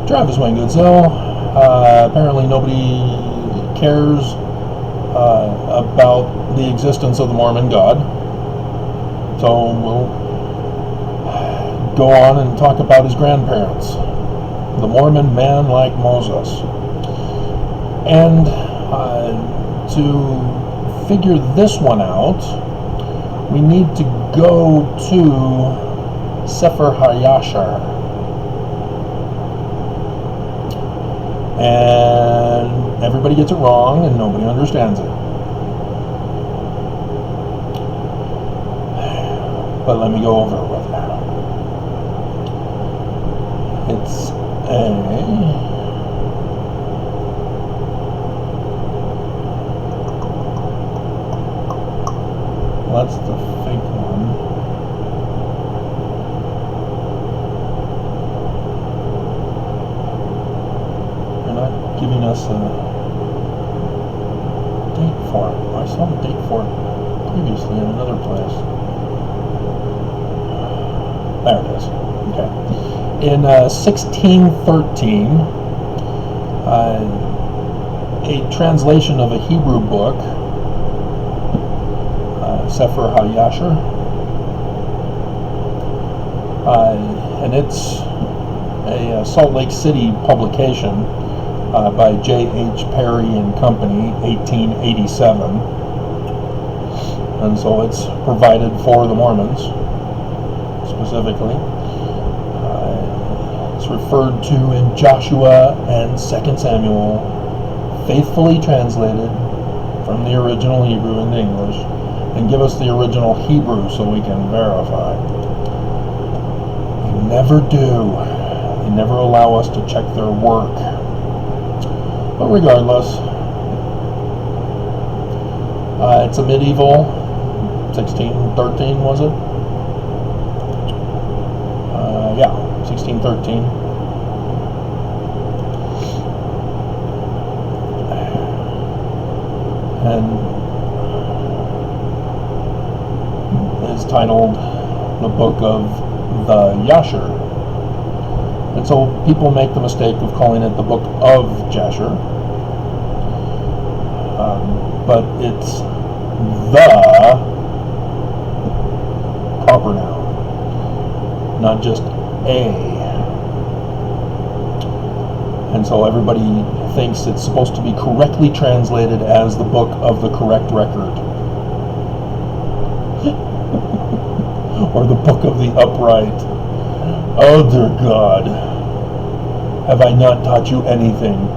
Travis went good. So apparently nobody cares about the existence of the Mormon God. So we'll go on and talk about his grandparents, the Mormon man like Moses. And to figure this one out, we need to go to Sefer HaYashar. And everybody gets it wrong and nobody understands it. But let me go over it with you. It's that's the fake one. They're not giving us a date for it. I saw the date for it previously in another place. There it is. Okay. In 1613, a translation of a Hebrew book, Sefer HaYashar, and it's a Salt Lake City publication by J.H. Perry and Company, 1887, and so it's provided for the Mormons specifically. It's referred to in Joshua and 2 Samuel, faithfully translated from the original Hebrew into English, and give us the original Hebrew so we can verify. They never do. They never allow us to check their work. But regardless, it's a medieval, 1613 was it? Yeah, 1613. And is titled the Book of the Yashar. And so people make the mistake of calling it the Book of Jasher. But it's the proper noun, not just a. And so everybody thinks it's supposed to be correctly translated as the Book of the Correct Record. Or the Book of the Upright. Oh dear God, have I not taught you anything?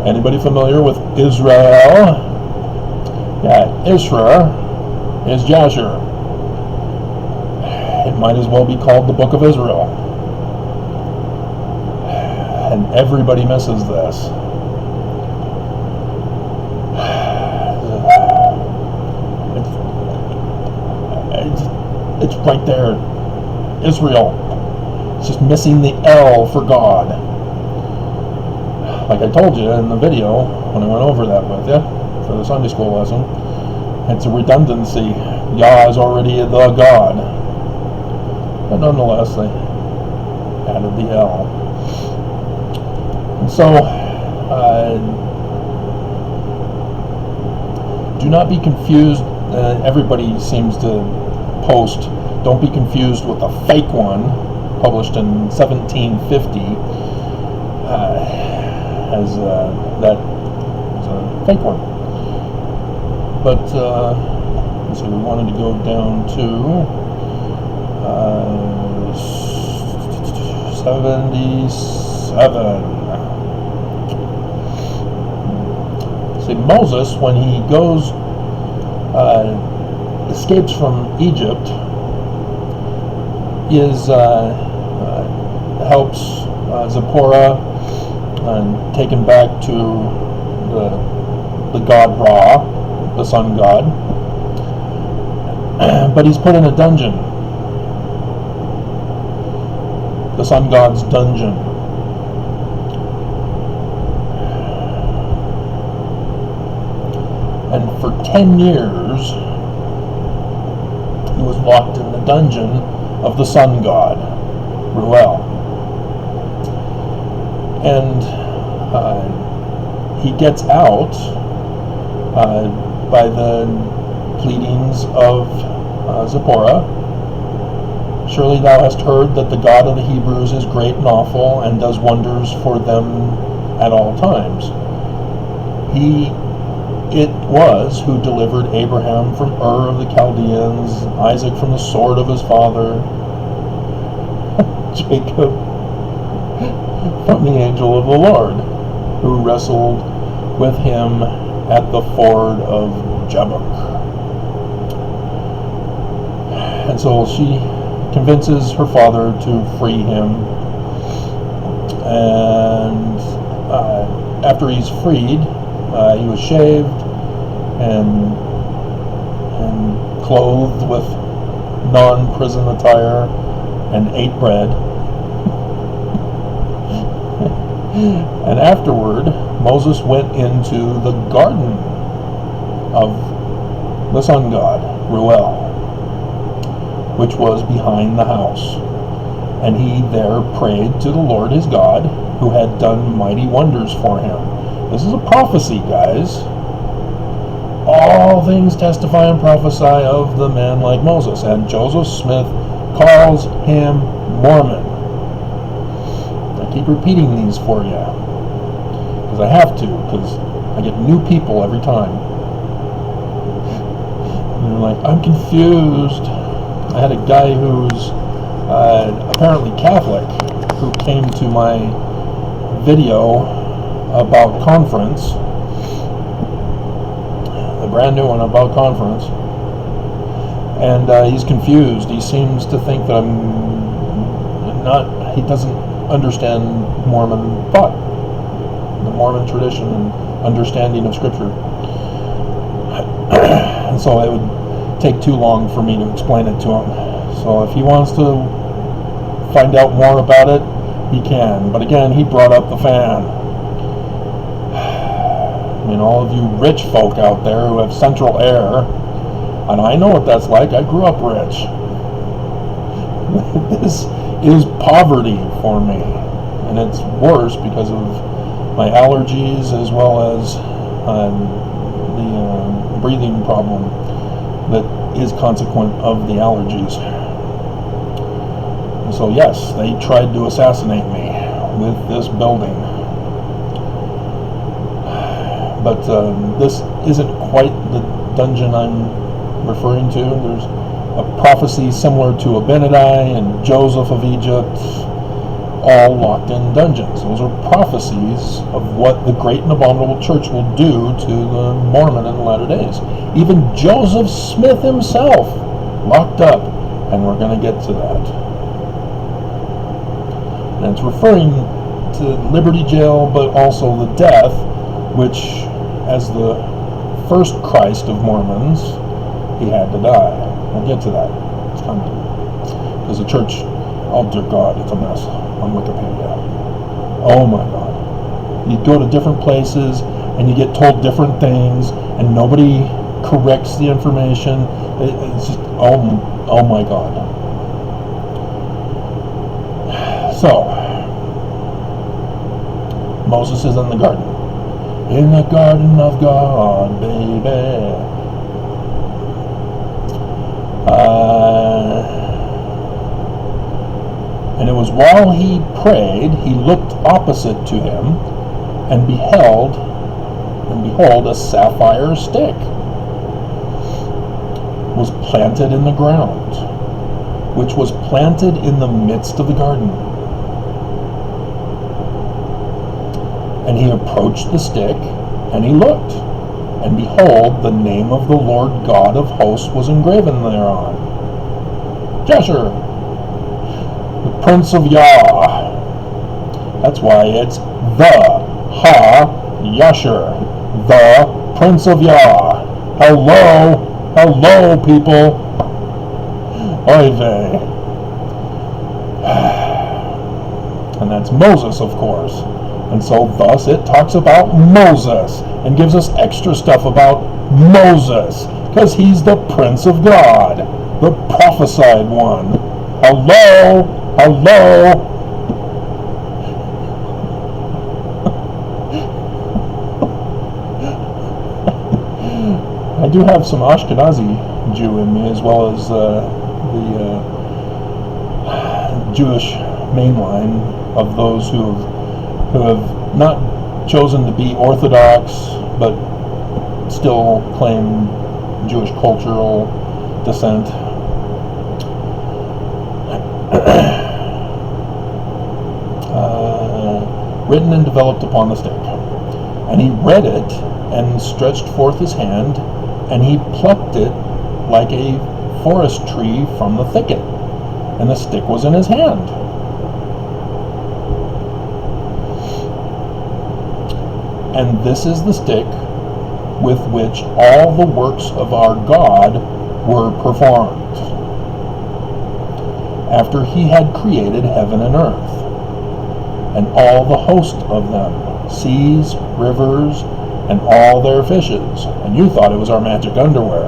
Anybody familiar with Israel? Yeah, Isra is Jasher. It might as well be called the Book of Israel. And everybody misses this. It's right there. Israel. It's just missing the L for God. Like I told you in the video when I went over that with you for the Sunday school lesson, it's a redundancy. Yah is already the God. But nonetheless, they added the L. And so, do not be confused. Everybody seems to post, don't be confused with the fake one published in 1750 as that is a fake one. But so we wanted to go down to 77. See, Moses, when he goes escapes from Egypt, is helps Zipporah and taken back to the god Ra, the sun god, but he's put in a dungeon, the sun god's dungeon. And for 10 years locked in the dungeon of the sun god, Ruel. And he gets out by the pleadings of Zipporah. Surely thou hast heard that the God of the Hebrews is great and awful, and does wonders for them at all times. He it was who delivered Abraham from Ur of the Chaldeans, Isaac from the sword of his father, Jacob from the angel of the Lord, who wrestled with him at the ford of Jabbok. And so she convinces her father to free him, and after he's freed, he was shaved and clothed with non-prison attire and ate bread. And afterward, Moses went into the garden of the sun god, Ruel, which was behind the house. And he there prayed to the Lord his God, who had done mighty wonders for him. This is a prophecy, guys. All things testify and prophesy of the man like Moses. And Joseph Smith calls him Mormon. I keep repeating these for you, because I have to, because I get new people every time. And they're like, I'm confused. I had a guy who's apparently Catholic who came to my video about conference, the brand new one about conference, and he's confused. He seems to think that he doesn't understand Mormon thought, the Mormon tradition and understanding of Scripture. And so it would take too long for me to explain it to him. So if he wants to find out more about it, he can. But again, he brought up the fan. I mean, all of you rich folk out there who have central air, and I know what that's like. I grew up rich. This is poverty for me, and it's worse because of my allergies as well as the breathing problem that is consequent of the allergies. And so yes, they tried to assassinate me with this building, but this isn't quite the dungeon I'm referring to. There's a prophecy similar to Abinadi and Joseph of Egypt, all locked in dungeons. Those are prophecies of what the great and abominable church will do to the Mormon in the latter days. Even Joseph Smith himself locked up, and we're going to get to that. And it's referring to Liberty Jail, but also the death, which, as the first Christ of Mormons, he had to die. We'll get to that. It's coming. Because the church, oh dear God, it's a mess on Wikipedia. Oh my God. You go to different places and you get told different things and nobody corrects the information. It's just, oh my God. So, Moses is in the garden. In the garden of God, baby. And it was while he prayed, he looked opposite to him, and behold, a sapphire stick was planted in the ground, which was planted in the midst of the garden. And he approached the stick, and he looked, and behold, the name of the Lord God of hosts was engraven thereon. Jasher, the Prince of Yah. That's why it's the Ha-Yasher, the Prince of Yah. Hello, people. Oy vey. And that's Moses, of course. And so thus it talks about Moses and gives us extra stuff about Moses because he's the Prince of God. The prophesied one. Hello? Hello? I do have some Ashkenazi Jew in me, as well as the Jewish mainline of those who have not chosen to be Orthodox, but still claim Jewish cultural descent. Written and developed upon the stick. And he read it, and stretched forth his hand, and he plucked it like a forest tree from the thicket, and the stick was in his hand. And this is the stick with which all the works of our God were performed, after he had created heaven and earth, and all the host of them, seas, rivers, and all their fishes. And you thought it was our magic underwear.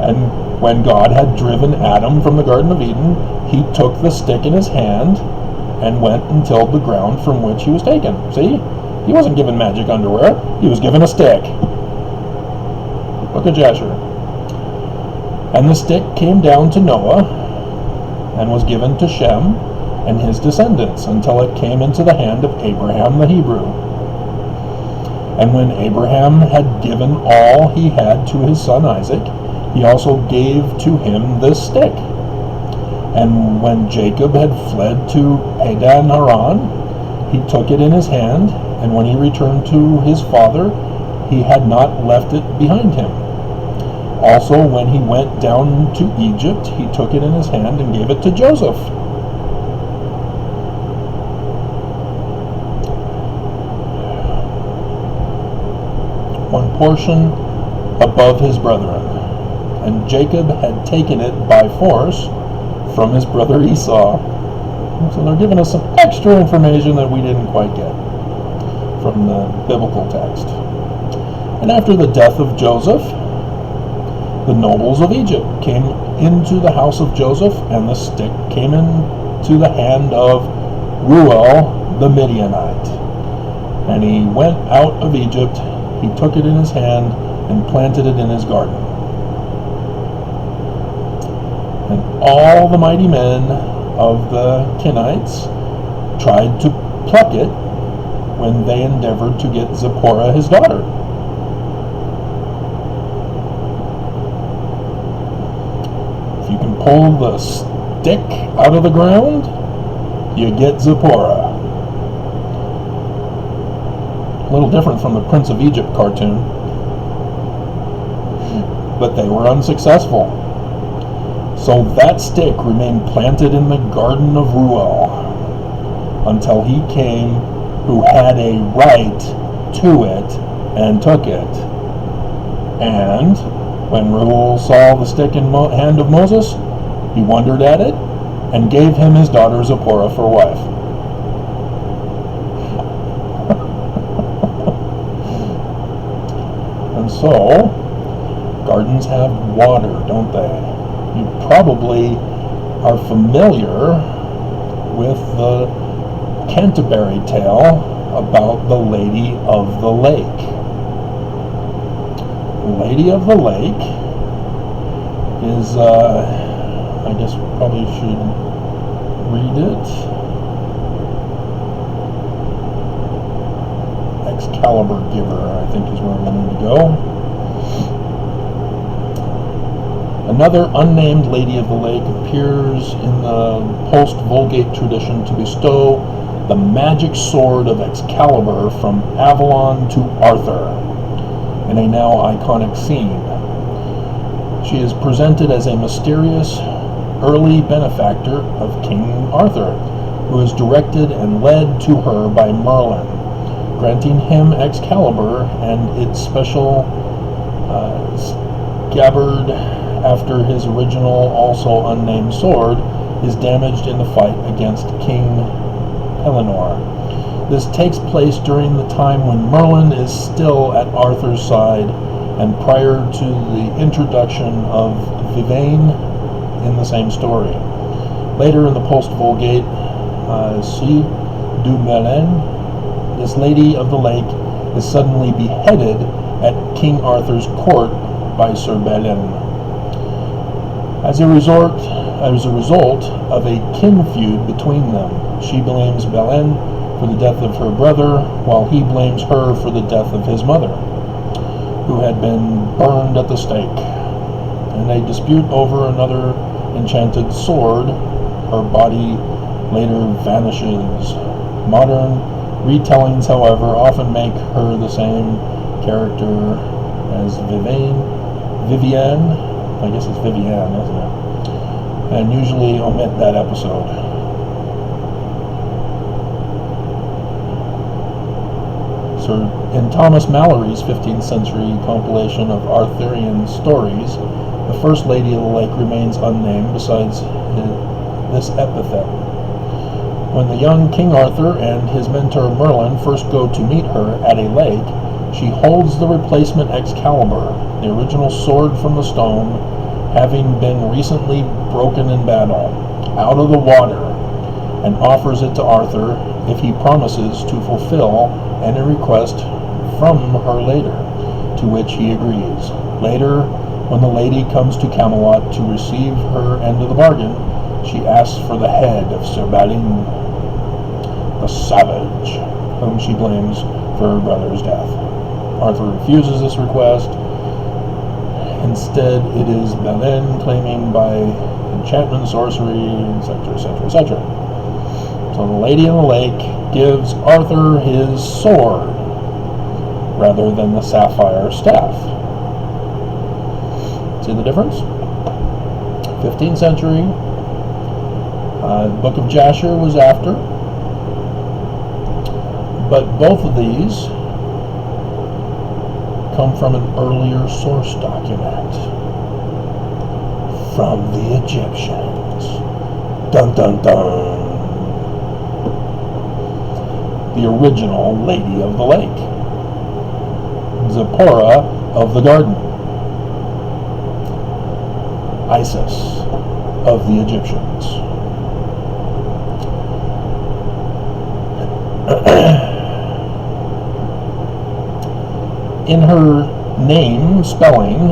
And when God had driven Adam from the Garden of Eden, he took the stick in his hand and went and tilled the ground from which he was taken. See? He wasn't given magic underwear. He was given a stick. Book of Jasher. And the stick came down to Noah and was given to Shem and his descendants until it came into the hand of Abraham the Hebrew. And when Abraham had given all he had to his son Isaac, he also gave to him this stick. And when Jacob had fled to Padan Aram, he took it in his hand, and when he returned to his father, he had not left it behind him. Also, when he went down to Egypt, he took it in his hand and gave it to Joseph. One portion above his brethren. And Jacob had taken it by force from his brother Esau. So they're giving us some extra information that we didn't quite get from the biblical text. And after the death of Joseph, the nobles of Egypt came into the house of Joseph, and the stick came into the hand of Reuel the Midianite. And he went out of Egypt, he took it in his hand, and planted it in his garden. And all the mighty men of the Kenites tried to pluck it when they endeavored to get Zipporah his daughter. If you can pull the stick out of the ground, you get Zipporah. A little different from the Prince of Egypt cartoon. But they were unsuccessful. So that stick remained planted in the garden of Reuel until he came who had a right to it and took it. And when Reuel saw the stick in the hand of Moses, he wondered at it and gave him his daughter Zipporah for wife. And so, gardens have water, don't they? You probably are familiar with the Canterbury tale about the Lady of the Lake. The Lady of the Lake is, I guess we probably should read it. Excalibur Giver, I think is where we need to go. Another unnamed Lady of the Lake appears in the post-Vulgate tradition to bestow the magic sword of Excalibur from Avalon to Arthur in a now iconic scene. She is presented as a mysterious early benefactor of King Arthur, who is directed and led to her by Merlin, granting him Excalibur and its special scabbard after his original, also unnamed sword is damaged in the fight against King Pellinore. This takes place during the time when Merlin is still at Arthur's side and prior to the introduction of Vivain in the same story. Later in the post-Vulgate, Si du Melin, this lady of the lake, is suddenly beheaded at King Arthur's court by Sir Balin. As a result of a kin feud between them, she blames Balin for the death of her brother, while he blames her for the death of his mother, who had been burned at the stake. And they dispute over another enchanted sword. Her body later vanishes. Modern retellings, however, often make her the same character as Vivienne, I guess it's Vivienne, isn't it? And usually omit that episode. So in Thomas Mallory's 15th century compilation of Arthurian stories, the First Lady of the Lake remains unnamed besides this epithet. When the young King Arthur and his mentor Merlin first go to meet her at a lake, she holds the replacement Excalibur, the original sword from the stone, having been recently broken in battle, out of the water, and offers it to Arthur if he promises to fulfill any request from her later, to which he agrees. Later, when the lady comes to Camelot to receive her end of the bargain, she asks for the head of Sir Balin, the savage, whom she blames for her brother's death. Arthur refuses this request. Instead, it is Balin claiming by enchantment, sorcery, etc., etc., etc. So the Lady in the Lake gives Arthur his sword rather than the sapphire staff. See the difference? 15th century. The Book of Jasher was after. But both of these come from an earlier source document from the Egyptians. Dun dun dun. The original Lady of the Lake, Zipporah of the Garden, Isis of the Egyptians. In her name spelling,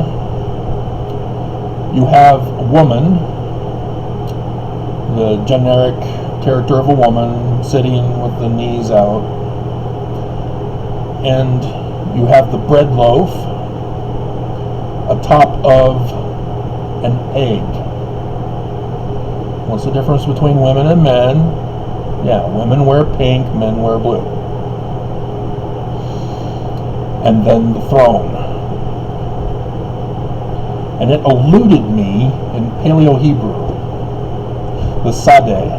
you have woman, the generic character of a woman sitting with the knees out, and you have the bread loaf atop of an egg. What's the difference between women and men? Yeah, women wear pink, men wear blue. And then the throne. And it eluded me in Paleo-Hebrew, the Sadeh.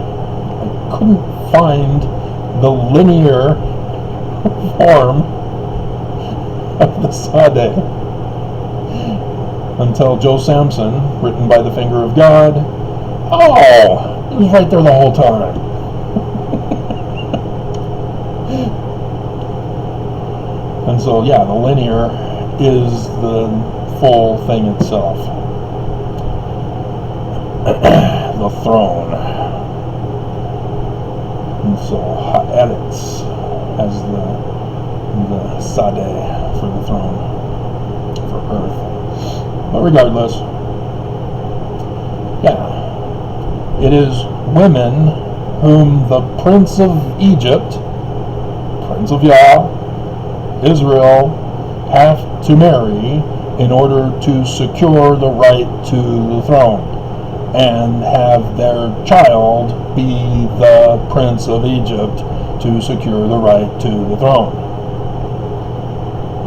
I couldn't find the linear form of the Sadeh until Joe Samson, written by the finger of God. Oh, it was right there the whole time. And so, yeah, the linear is the full thing itself. The throne. And so, Ha'eretz has the Sadeh for the throne, for earth. But regardless, yeah, it is women whom the Prince of Egypt, Prince of Yah, Israel, have to marry in order to secure the right to the throne and have their child be the Prince of Egypt to secure the right to the throne.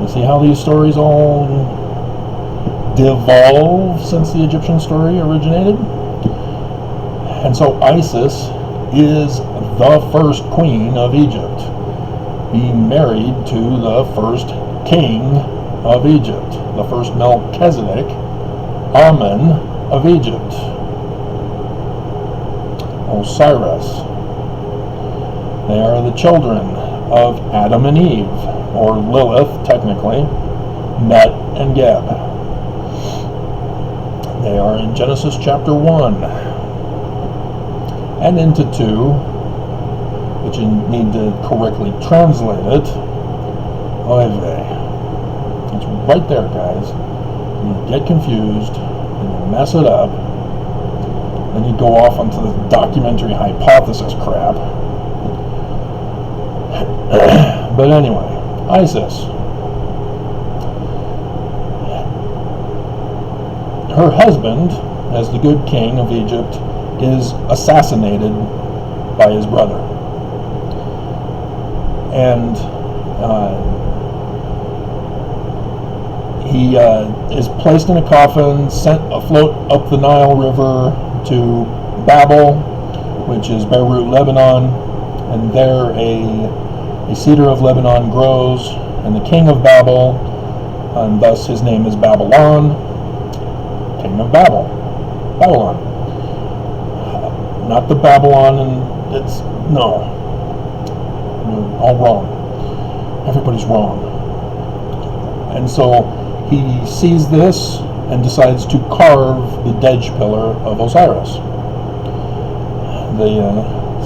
You see how these stories all devolve since the Egyptian story originated? And so Isis is the first queen of Egypt, being married to the first king of Egypt, the first Melchizedek, Amen of Egypt, Osiris. They are the children of Adam and Eve, or Lilith, technically, met and Geb. They are in Genesis chapter 1 and into 2, but you need to correctly translate it. Oy vey. It's right there, guys. You get confused, and you mess it up, then you go off onto the documentary hypothesis crap. But anyway, Isis. Her husband, as the good king of Egypt, is assassinated by his brother. And he is placed in a coffin, sent afloat up the Nile River to Babel, which is Beirut, Lebanon, and there a cedar of Lebanon grows, and the king of Babel, and thus his name is Babylon, king of Babylon. Not the Babylon, and it's, no, you're all wrong. Everybody's wrong. And so he sees this and decides to carve the Dej pillar of Osiris, the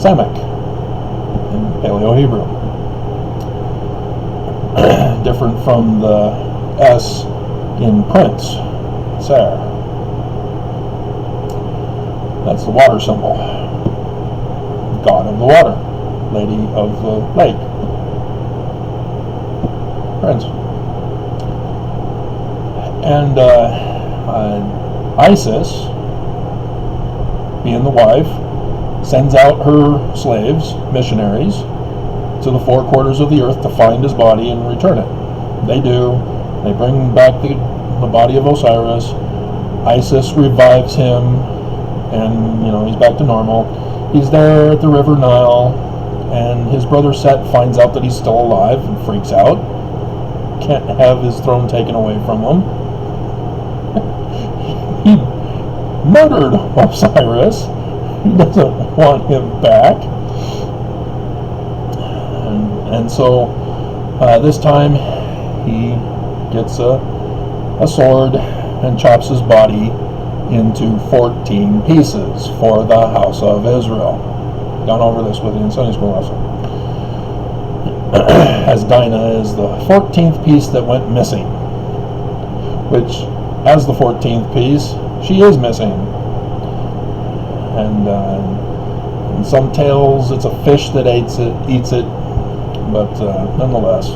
Samek in Paleo-Hebrew. Different from the S in Prince, Ser. That's the water symbol. God of the water, Lady of the lake. Prince. And Isis, being the wife, sends out her slaves, missionaries, to the four quarters of the earth to find his body and return it. They do. They bring back the body of Osiris. Isis revives him, and he's back to normal. He's there at the River Nile, and his brother Set finds out that he's still alive and freaks out. Can't have his throne taken away from him. He murdered Osiris. He doesn't want him back. And so this time he gets a sword and chops his body into 14 pieces for the house of Israel. Gone over this with you in Sunday school lesson. As Dinah is the 14th piece that went missing, which, as the 14th piece, she is missing. And in some tales, it's a fish that eats it. But nonetheless,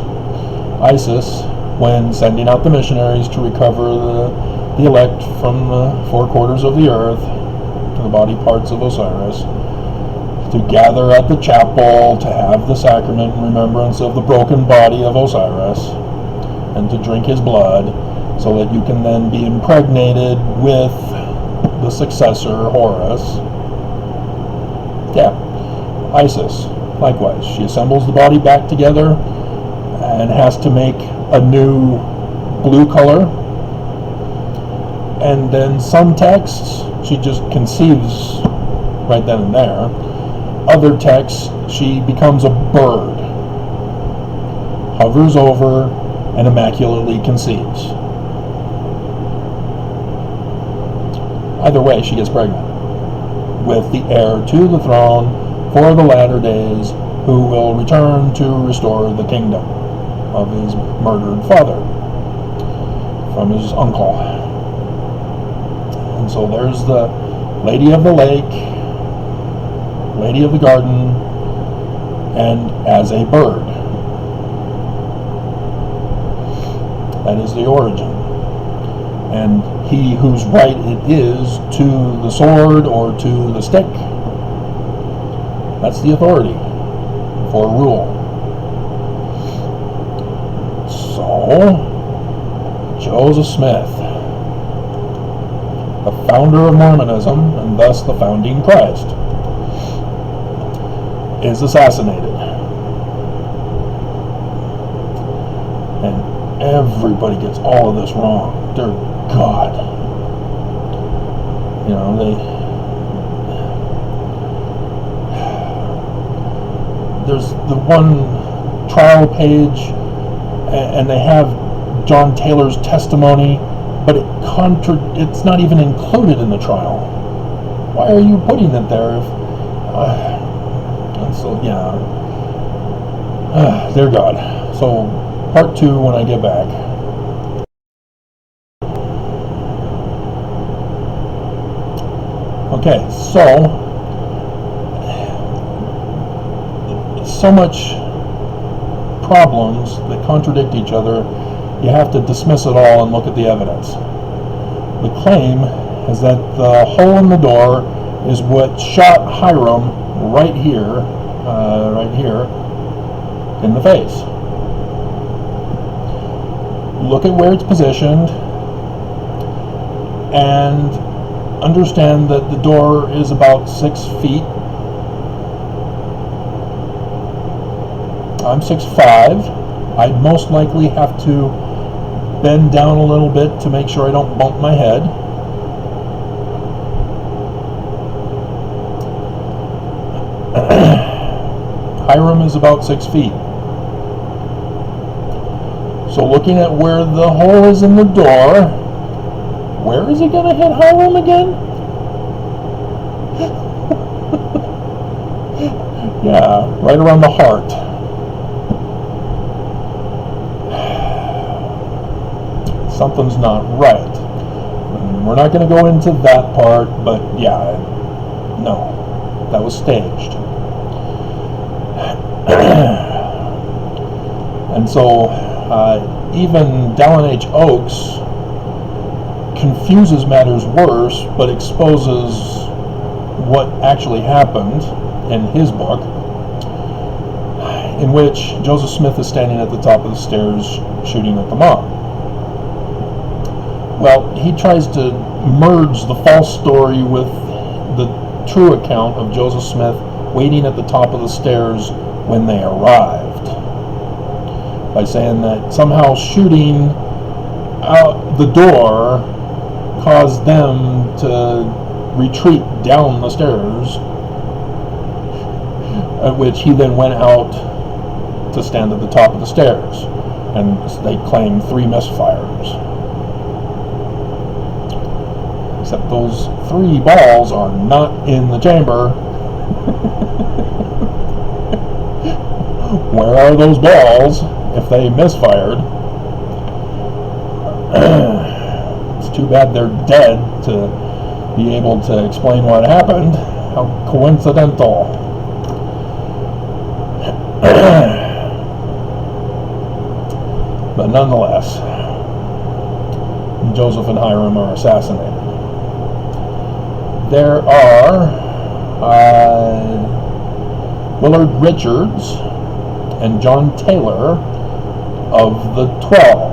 Isis, when sending out the missionaries to recover the elect from the four quarters of the earth to the body parts of Osiris, to gather at the chapel to have the sacrament in remembrance of the broken body of Osiris, and to drink his blood, so that you can then be impregnated with the successor, Horus. Yeah, Isis. Likewise, she assembles the body back together and has to make a new blue color. And then some texts, she just conceives right then and there. Other texts, she becomes a bird, hovers over, and immaculately conceives. Either way, she gets pregnant with the heir to the throne for the latter days, who will return to restore the kingdom of his murdered father from his uncle. And so there's the Lady of the Lake, Lady of the Garden, and as a bird. That is the origin. And he whose right it is to the sword or to the stick, that's the authority for rule. So, Joseph Smith, the founder of Mormonism, and thus the founding Christ, is assassinated. And everybody gets all of this wrong. Dear God. There's the one trial page, and they have John Taylor's testimony, but it's not even included in the trial. Why are you putting it there? And so, yeah. Dear God. So, part 2 when I get back. Okay, so much problems that contradict each other, you have to dismiss it all and look at the evidence. The claim is that the hole in the door is what shot Hiram right here in the face. Look at where it's positioned and understand that the door is about 6 feet. I'm 6'5". I'd most likely have to bend down a little bit to make sure I don't bump my head. Hiram is about 6 feet. So looking at where the hole is in the door, where is it going to hit Hiram again? Yeah, right around the heart. Something's not right. We're not going to go into that part, but yeah, no, that was staged. And so even Dallin H. Oaks confuses matters worse, but exposes what actually happened in his book, in which Joseph Smith is standing at the top of the stairs shooting at the mob. Well, he tries to merge the false story with the true account of Joseph Smith waiting at the top of the stairs when they arrived, by saying that somehow shooting out the door caused them to retreat down the stairs, at which he then went out to stand at the top of the stairs, and they claim 3 misfires. Except those 3 balls are not in the chamber. Where are those balls if they misfired? It's too bad they're dead to be able to explain what happened. How coincidental. But nonetheless, Joseph and Hiram are assassinated. There are Willard Richards and John Taylor of the 12.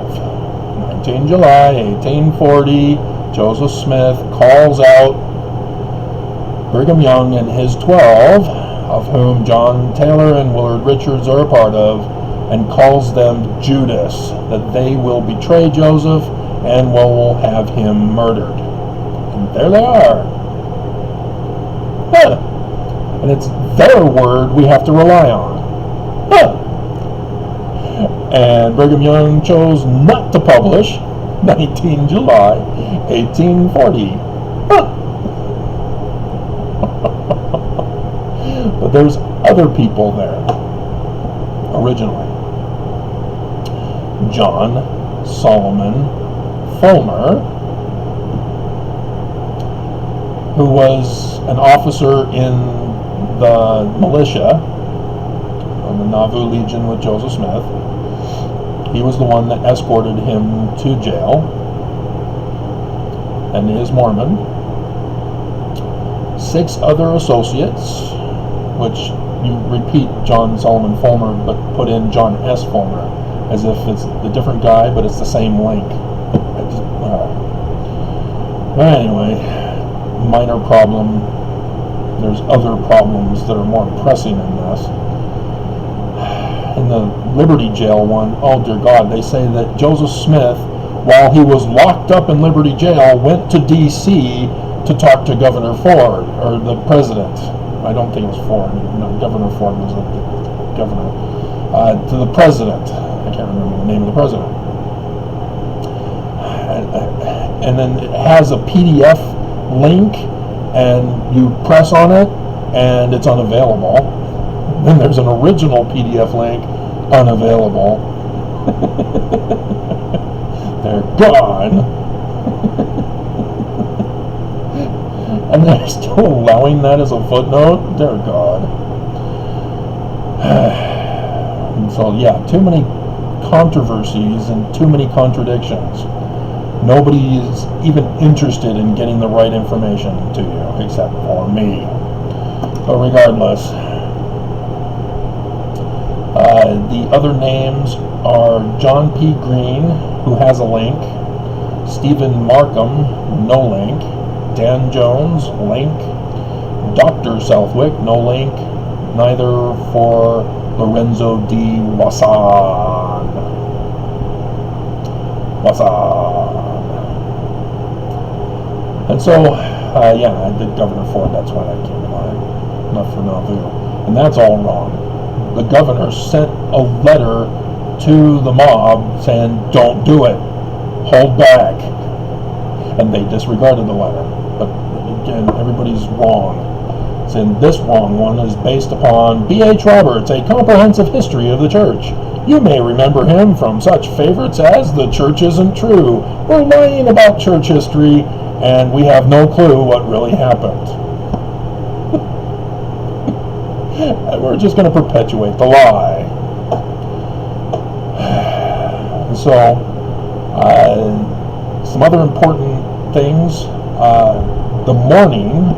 19 July 1840, Joseph Smith calls out Brigham Young and his 12, of whom John Taylor and Willard Richards are a part of, and calls them Judas, that they will betray Joseph and will have him murdered. And there they are. Huh. And it's their word we have to rely on. Huh. And Brigham Young chose not to publish 19 July 1840. Huh. But there's other people there originally. John Solomon Fulmer, who was an officer in the militia on the Nauvoo Legion with Joseph Smith. He was the one that escorted him to jail, and is Mormon. 6 other associates, which you repeat John Solomon Fulmer, but put in John S. Fulmer, as if it's a different guy, but it's the same link. But anyway, minor problem. There's other problems that are more pressing than this. In the Liberty Jail one, oh dear God, they say that Joseph Smith, while he was locked up in Liberty Jail, went to D.C. to talk to Governor Ford, or the president. I don't think it was Ford. No, Governor Ford was the governor. To the president. I can't remember the name of the president. and then it has a PDF link, and you press on it, and it's unavailable. Then there's an original PDF link, unavailable. They're gone. And they're still allowing that as a footnote? Dear God. And so, yeah, too many controversies and too many contradictions. Nobody is even interested in getting the right information to you, except for me. But regardless, the other names are John P. Green, who has a link, Stephen Markham, no link, Dan Jones, link, Dr. Southwick, no link, neither for Lorenzo D. Wasan. And so, yeah, I did Governor Ford, that's why that came to mind. Not for Nauvoo. And that's all wrong. The governor sent a letter to the mob saying, don't do it. Hold back. And they disregarded the letter. But again, everybody's wrong. And this wrong one is based upon B.H. Roberts, A Comprehensive History of the Church. You may remember him from such favorites as The Church Isn't True, We're Lying About Church History, and We Have No Clue What Really Happened. And we're just going to perpetuate the lie. So, some other important things. The morning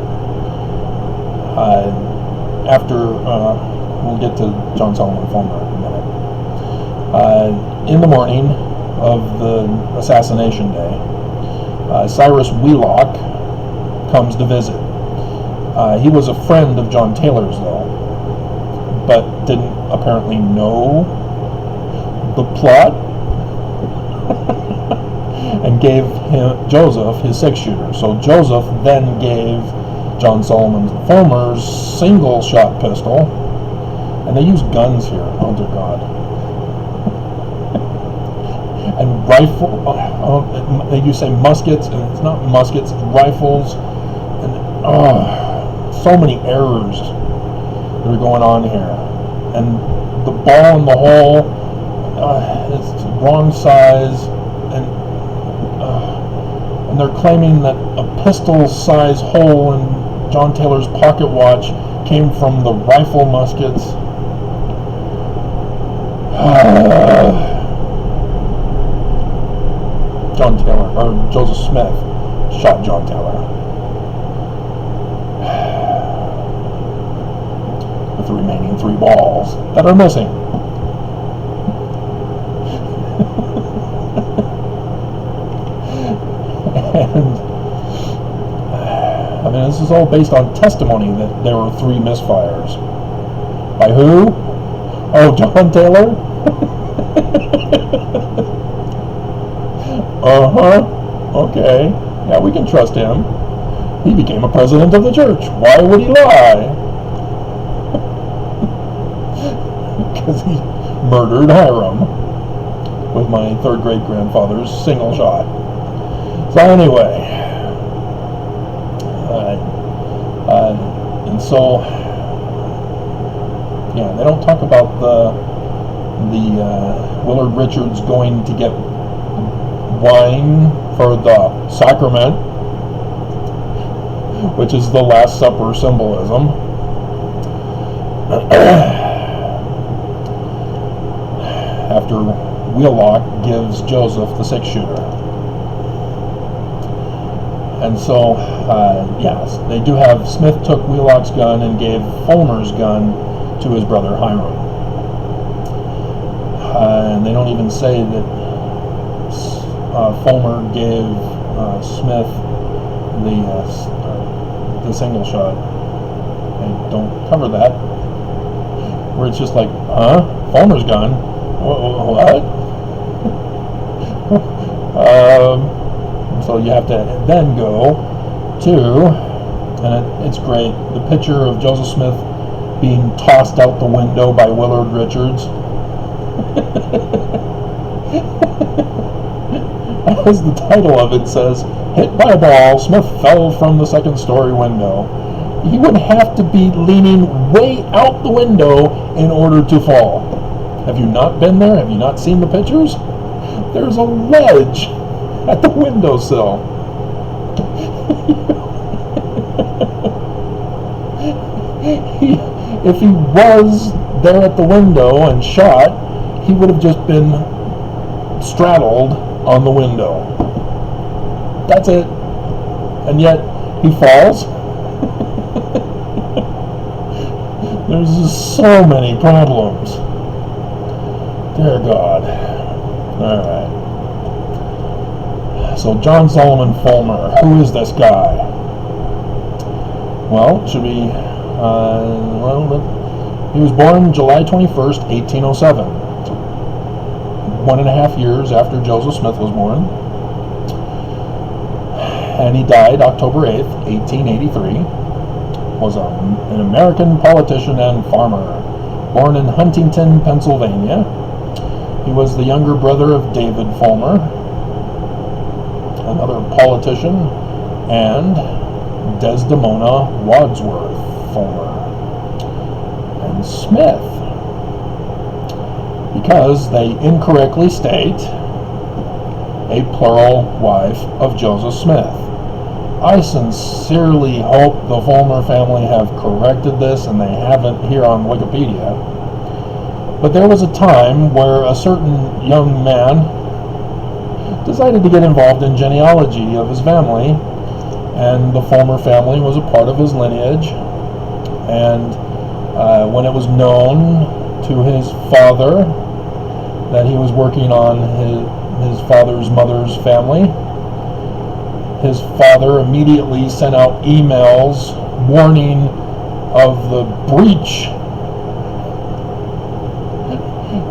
after, we'll get to John Solomon Fulmer in a minute. In the morning of the assassination day, Cyrus Wheelock comes to visit. He was a friend of John Taylor's, though, but didn't apparently know the plot, and gave Joseph his 6-shooter. So Joseph then gave John Solomon Fulmer's single-shot pistol, and they use guns here. Oh dear God! And rifle. You say muskets, and it's not muskets. It's rifles, and so many errors that are going on here. And the ball in the hole, it's wrong size, and they're claiming that a pistol-size hole in John Taylor's pocket watch came from the rifle muskets. John Taylor, or Joseph Smith, shot John Taylor with the remaining 3 balls that are missing. And I mean, this is all based on testimony that there were 3 misfires. By who? Oh, John Taylor? Okay. Yeah, we can trust him. He became a president of the church. Why would he lie? Because he murdered Hiram with my 3rd great-grandfather's single shot. So anyway, and so, yeah, they don't talk about the Willard Richards going to get wine for the sacrament, which is the Last Supper symbolism. After Wheelock gives Joseph the 6-shooter. And so, yes, they do have, Smith took Wheelock's gun and gave Fulmer's gun to his brother Hiram. And they don't even say that Fulmer gave Smith the single shot. They don't cover that. Where it's just like, Fulmer's gun? What? So you have to then go to, and it's great, the picture of Joseph Smith being tossed out the window by Willard Richards. As the title of it says, hit by a ball, Smith fell from the second-story window. He would have to be leaning way out the window in order to fall. Have you not been there? Have you not seen the pictures? There's a ledge at the windowsill. If he was there at the window and shot, he would have just been straddled on the window. That's it. And yet, he falls. There's just so many problems. Dear God. Alright. So, John Solomon Fulmer. Who is this guy? Well, should we... he was born July 21st, 1807. 1.5 years after Joseph Smith was born. And he died October 8th, 1883. Was an American politician and farmer, born in Huntington, Pennsylvania. He was the younger brother of David Fulmer, another politician, and Desdemona Wadsworth Fulmer. And Smith, because they incorrectly state a plural wife of Joseph Smith. I sincerely hope the Fulmer family have corrected this, and they haven't here on Wikipedia. But there was a time where a certain young man decided to get involved in genealogy of his family, and the Fulmer family was a part of his lineage. And when it was known to his father that he was working on his father's mother's family, his father immediately sent out emails warning of the breach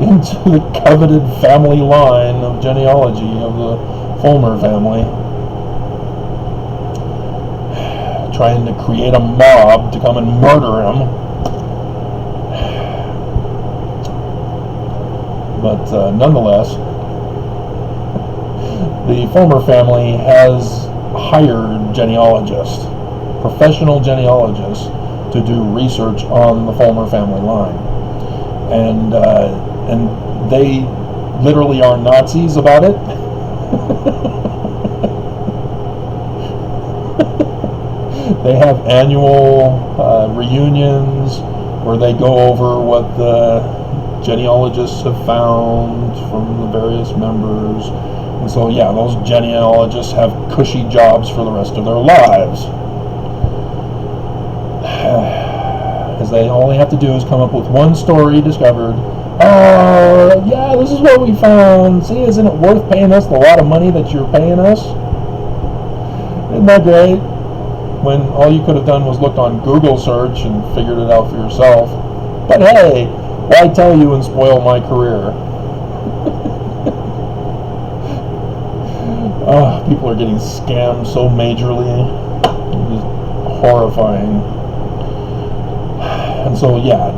into the coveted family line of genealogy of the Fulmer family, trying to create a mob to come and murder him. But nonetheless, the Fulmer family has hired genealogists, professional genealogists, to do research on the Fulmer family line, and they literally are Nazis about it. They have annual reunions where they go over what the genealogists have found from the various members. And so, yeah, those genealogists have cushy jobs for the rest of their lives. As they only have to do is come up with one story discovered. Oh, yeah, this is what we found. See, isn't it worth paying us the lot of money that you're paying us? Isn't that great? When all you could have done was looked on Google search and figured it out for yourself. But hey, why tell you and spoil my career? People are getting scammed so majorly. It's horrifying. And so, yeah,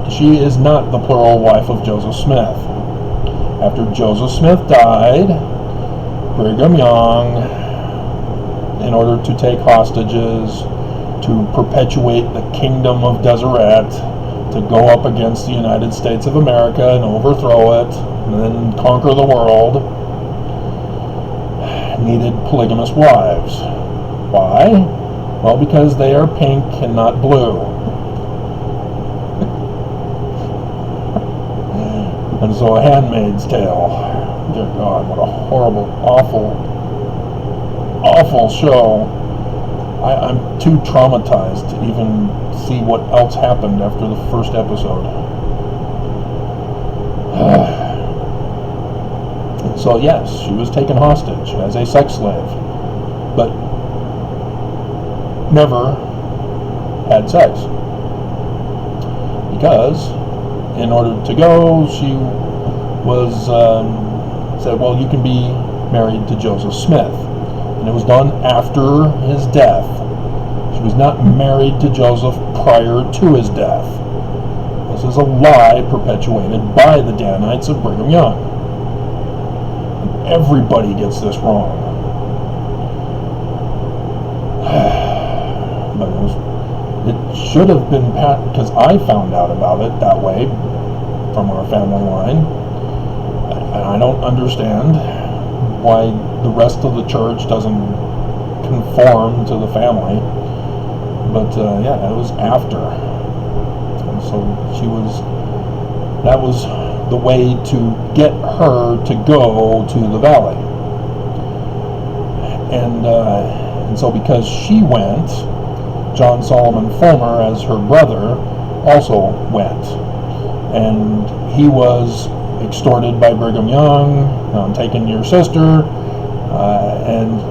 she is not the plural wife of Joseph Smith. After Joseph Smith died, Brigham Young, in order to take hostages, to perpetuate the kingdom of Deseret, to go up against the United States of America and overthrow it, and then conquer the world, needed polygamous wives. Why? Well, because they are pink and not blue. And so A Handmaid's Tale. Dear God, what a horrible, awful show. I'm too traumatized to even see what else happened after the first episode. So yes, she was taken hostage as a sex slave, but never had sex. Because in order to go, she was said, well, you can be married to Joseph Smith. And it was done after his death. She was not married to Joseph prior to his death. This is a lie perpetuated by the Danites of Brigham Young. Everybody gets this wrong. But it should have been because I found out about it that way from our family line. And I don't understand why the rest of the church doesn't conform to the family. But yeah, it was after. And so that was the way to get her to go to the valley. And so because she went, John Solomon Fulmer, as her brother, also went. And he was extorted by Brigham Young, I'm taking your sister, and,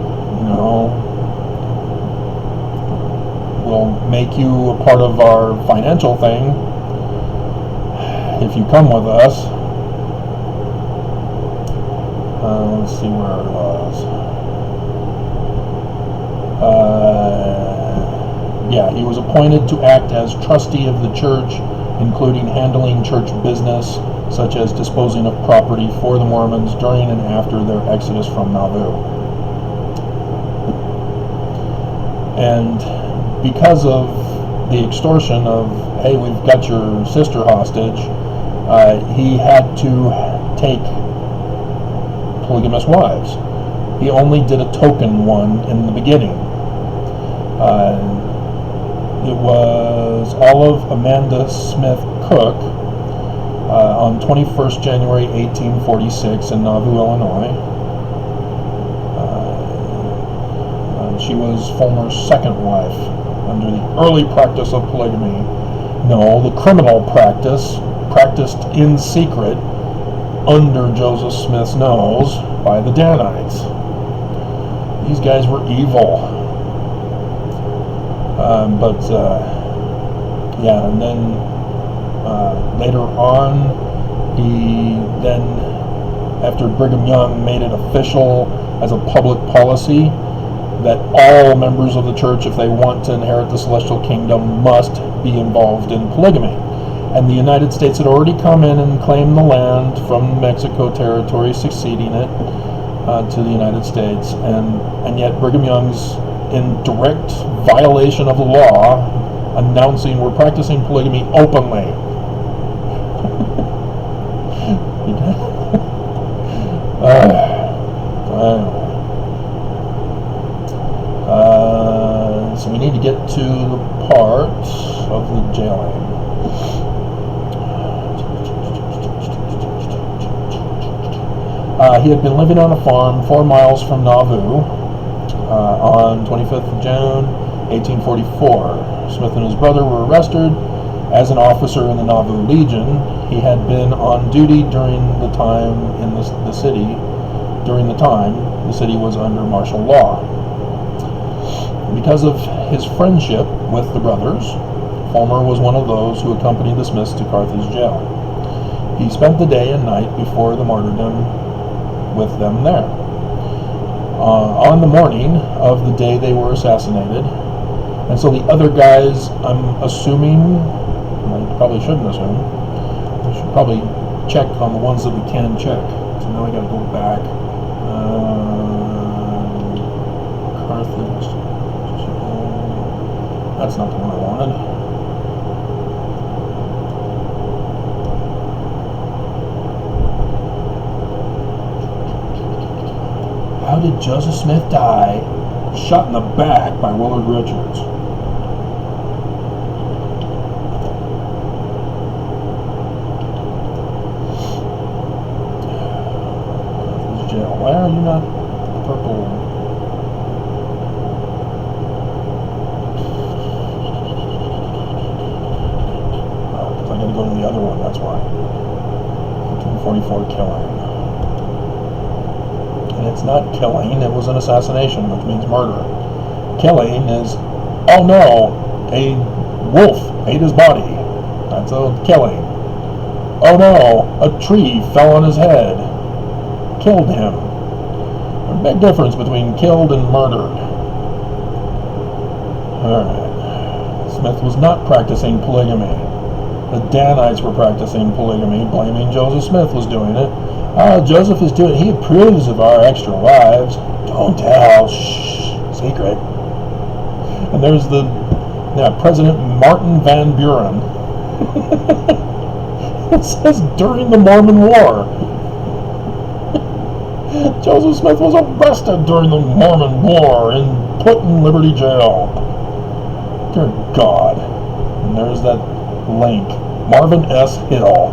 we'll make you a part of our financial thing if you come with us. Let's see where it was. Yeah, he was appointed to act as trustee of the church, including handling church business, such as disposing of property for the Mormons during and after their exodus from Nauvoo. And because of the extortion of, hey, we've got your sister hostage, he had to take polygamous wives. He only did a token one in the beginning. It was Olive Amanda Smith Cook on 21st January 1846 in Nauvoo, Illinois. She was Fulmer's second wife under the early practice of polygamy. No, the criminal practice, practiced in secret under Joseph Smith's nose by the Danites. These guys were evil. Yeah, and then later on, after Brigham Young made it official as a public policy that all members of the church, if they want to inherit the celestial kingdom, must be involved in polygamy. And the United States had already come in and claimed the land from Mexico territory, succeeding it to the United States, and yet Brigham Young's in direct violation of the law, announcing we're practicing polygamy openly. So we need to get to the part of the jailing. He had been living on a farm 4 miles from Nauvoo on 25th of June, 1844. Smith and his brother were arrested. As an officer in the Nauvoo Legion, he had been on duty during the time in the city. During the time, the city was under martial law. Because of his friendship with the brothers, Fulmer was one of those who accompanied the Smiths to Carthage jail. He spent the day and night before the martyrdom with them there. On the morning of the day they were assassinated, and so the other guys, I'm assuming, I probably shouldn't assume, I should probably check on the ones that we can check. So now I gotta go back. Carthage. That's not the one I wanted. How did Joseph Smith die? Shot in the back by Willard Richards. Jail. Why are you not purple? Oh, because I gotta go to the other one, that's why. 1844 killing. And it's not killing, it was an assassination, which means murder. Killing is, oh no, a wolf ate his body. That's a killing. Oh no, a tree fell on his head. Killed him. There's a big difference between killed and murdered. Alright. Smith was not practicing polygamy. The Danites were practicing polygamy, blaming Joseph Smith was doing it. Joseph is doing it. He approves of our extra wives. Don't tell. Shh. Secret. And there's the President Martin Van Buren. It says during the Mormon War. Joseph Smith was arrested during the Mormon War and put in Liberty Jail. Dear God. And there's that link. Marvin S. Hill.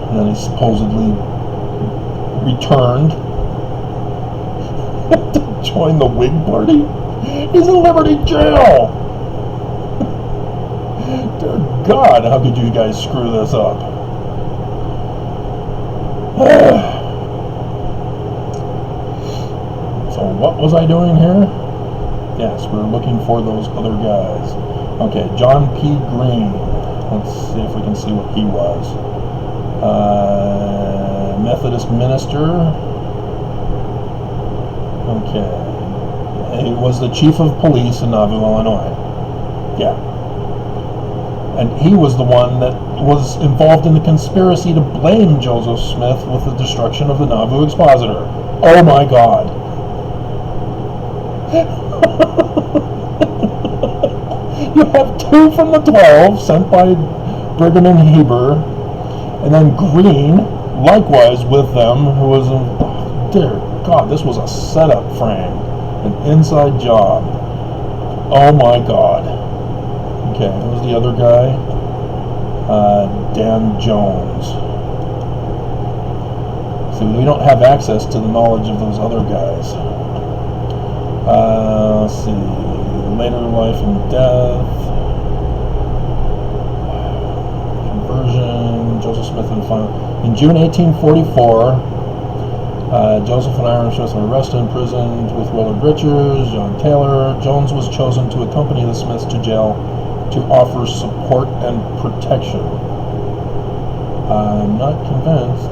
And then he supposedly returned to join the Whig Party. He's in Liberty Jail. Dear God, how could you guys screw this up? So what was I doing here? Yes, we're looking for those other guys. Okay, John P. Green. Let's see if we can see what he was. Methodist minister. Okay. He was the chief of police in Nauvoo, Illinois. Yeah. And he was the one that was involved in the conspiracy to blame Joseph Smith with the destruction of the Nauvoo Expositor. Oh my God. You have 2 from the 12 sent by Brigham and Heber, and then Green, likewise with them, who was dear God, this was a setup frame, an inside job. Oh my God. Okay, who's the other guy? Dan Jones. See, we don't have access to the knowledge of those other guys. Let's see. Later life and death. Conversion. Joseph Smith and final. In June 1844, Joseph and Hiram Smith were arrested and imprisoned with Willard Richards, John Taylor. Jones was chosen to accompany the Smiths to jail to offer support and protection. I'm not convinced.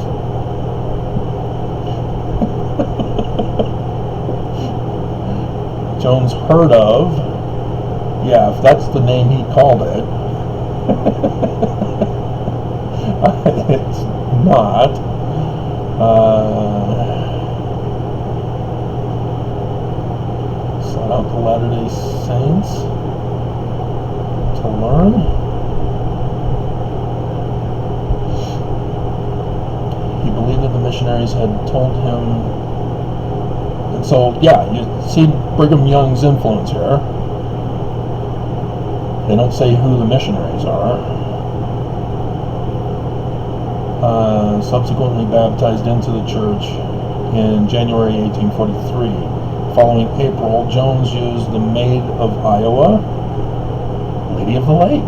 Jones heard of. Yeah, if that's the name he called it. It's not. Sought out the Latter-day Saints to learn. He believed that the missionaries had told him. And so, yeah, you see Brigham Young's influence here. They don't say who the missionaries are. Subsequently baptized into the church in January 1843. Following April, Jones used the Maid of Iowa, Lady of the Lake,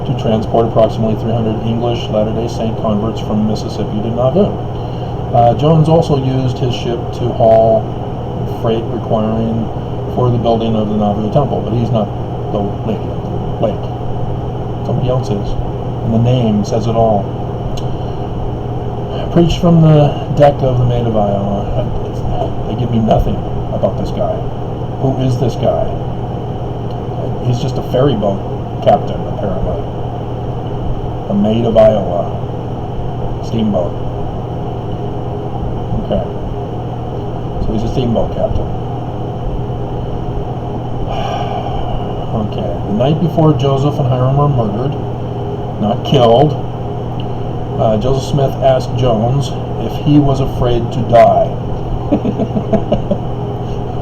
to transport approximately 300 English Latter-day Saint converts from Mississippi to Nauvoo. Jones also used his ship to haul freight requiring for the building of the Nauvoo Temple, but he's not the Lady of the Lake. Somebody else is. And the name says it all. Preached from the deck of the Maid of Iowa. They give me nothing about this guy. Who is this guy? He's just a ferry boat captain, apparently. The Maid of Iowa. Steamboat. Okay. So he's a steamboat captain. Okay. The night before Joseph and Hiram were murdered, not killed, Joseph Smith asked Jones if he was afraid to die.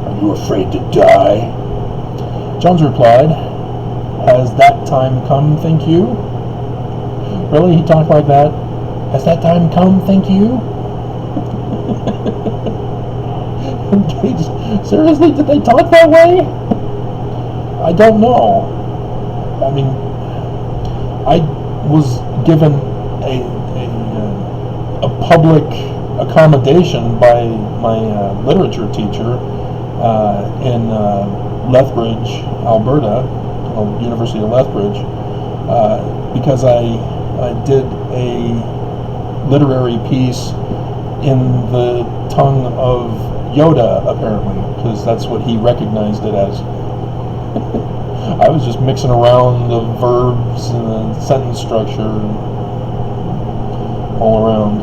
Are you afraid to die? Jones replied, has that time come, think you? Really? He talked like that? Has that time come, think you? Seriously, did they talk that way? I don't know. I mean, I was given a public accommodation by my literature teacher in Lethbridge, Alberta, University of Lethbridge, because I did a literary piece in the tongue of Yoda, apparently, because that's what he recognized it as. I was just mixing around the verbs and the sentence structure all around.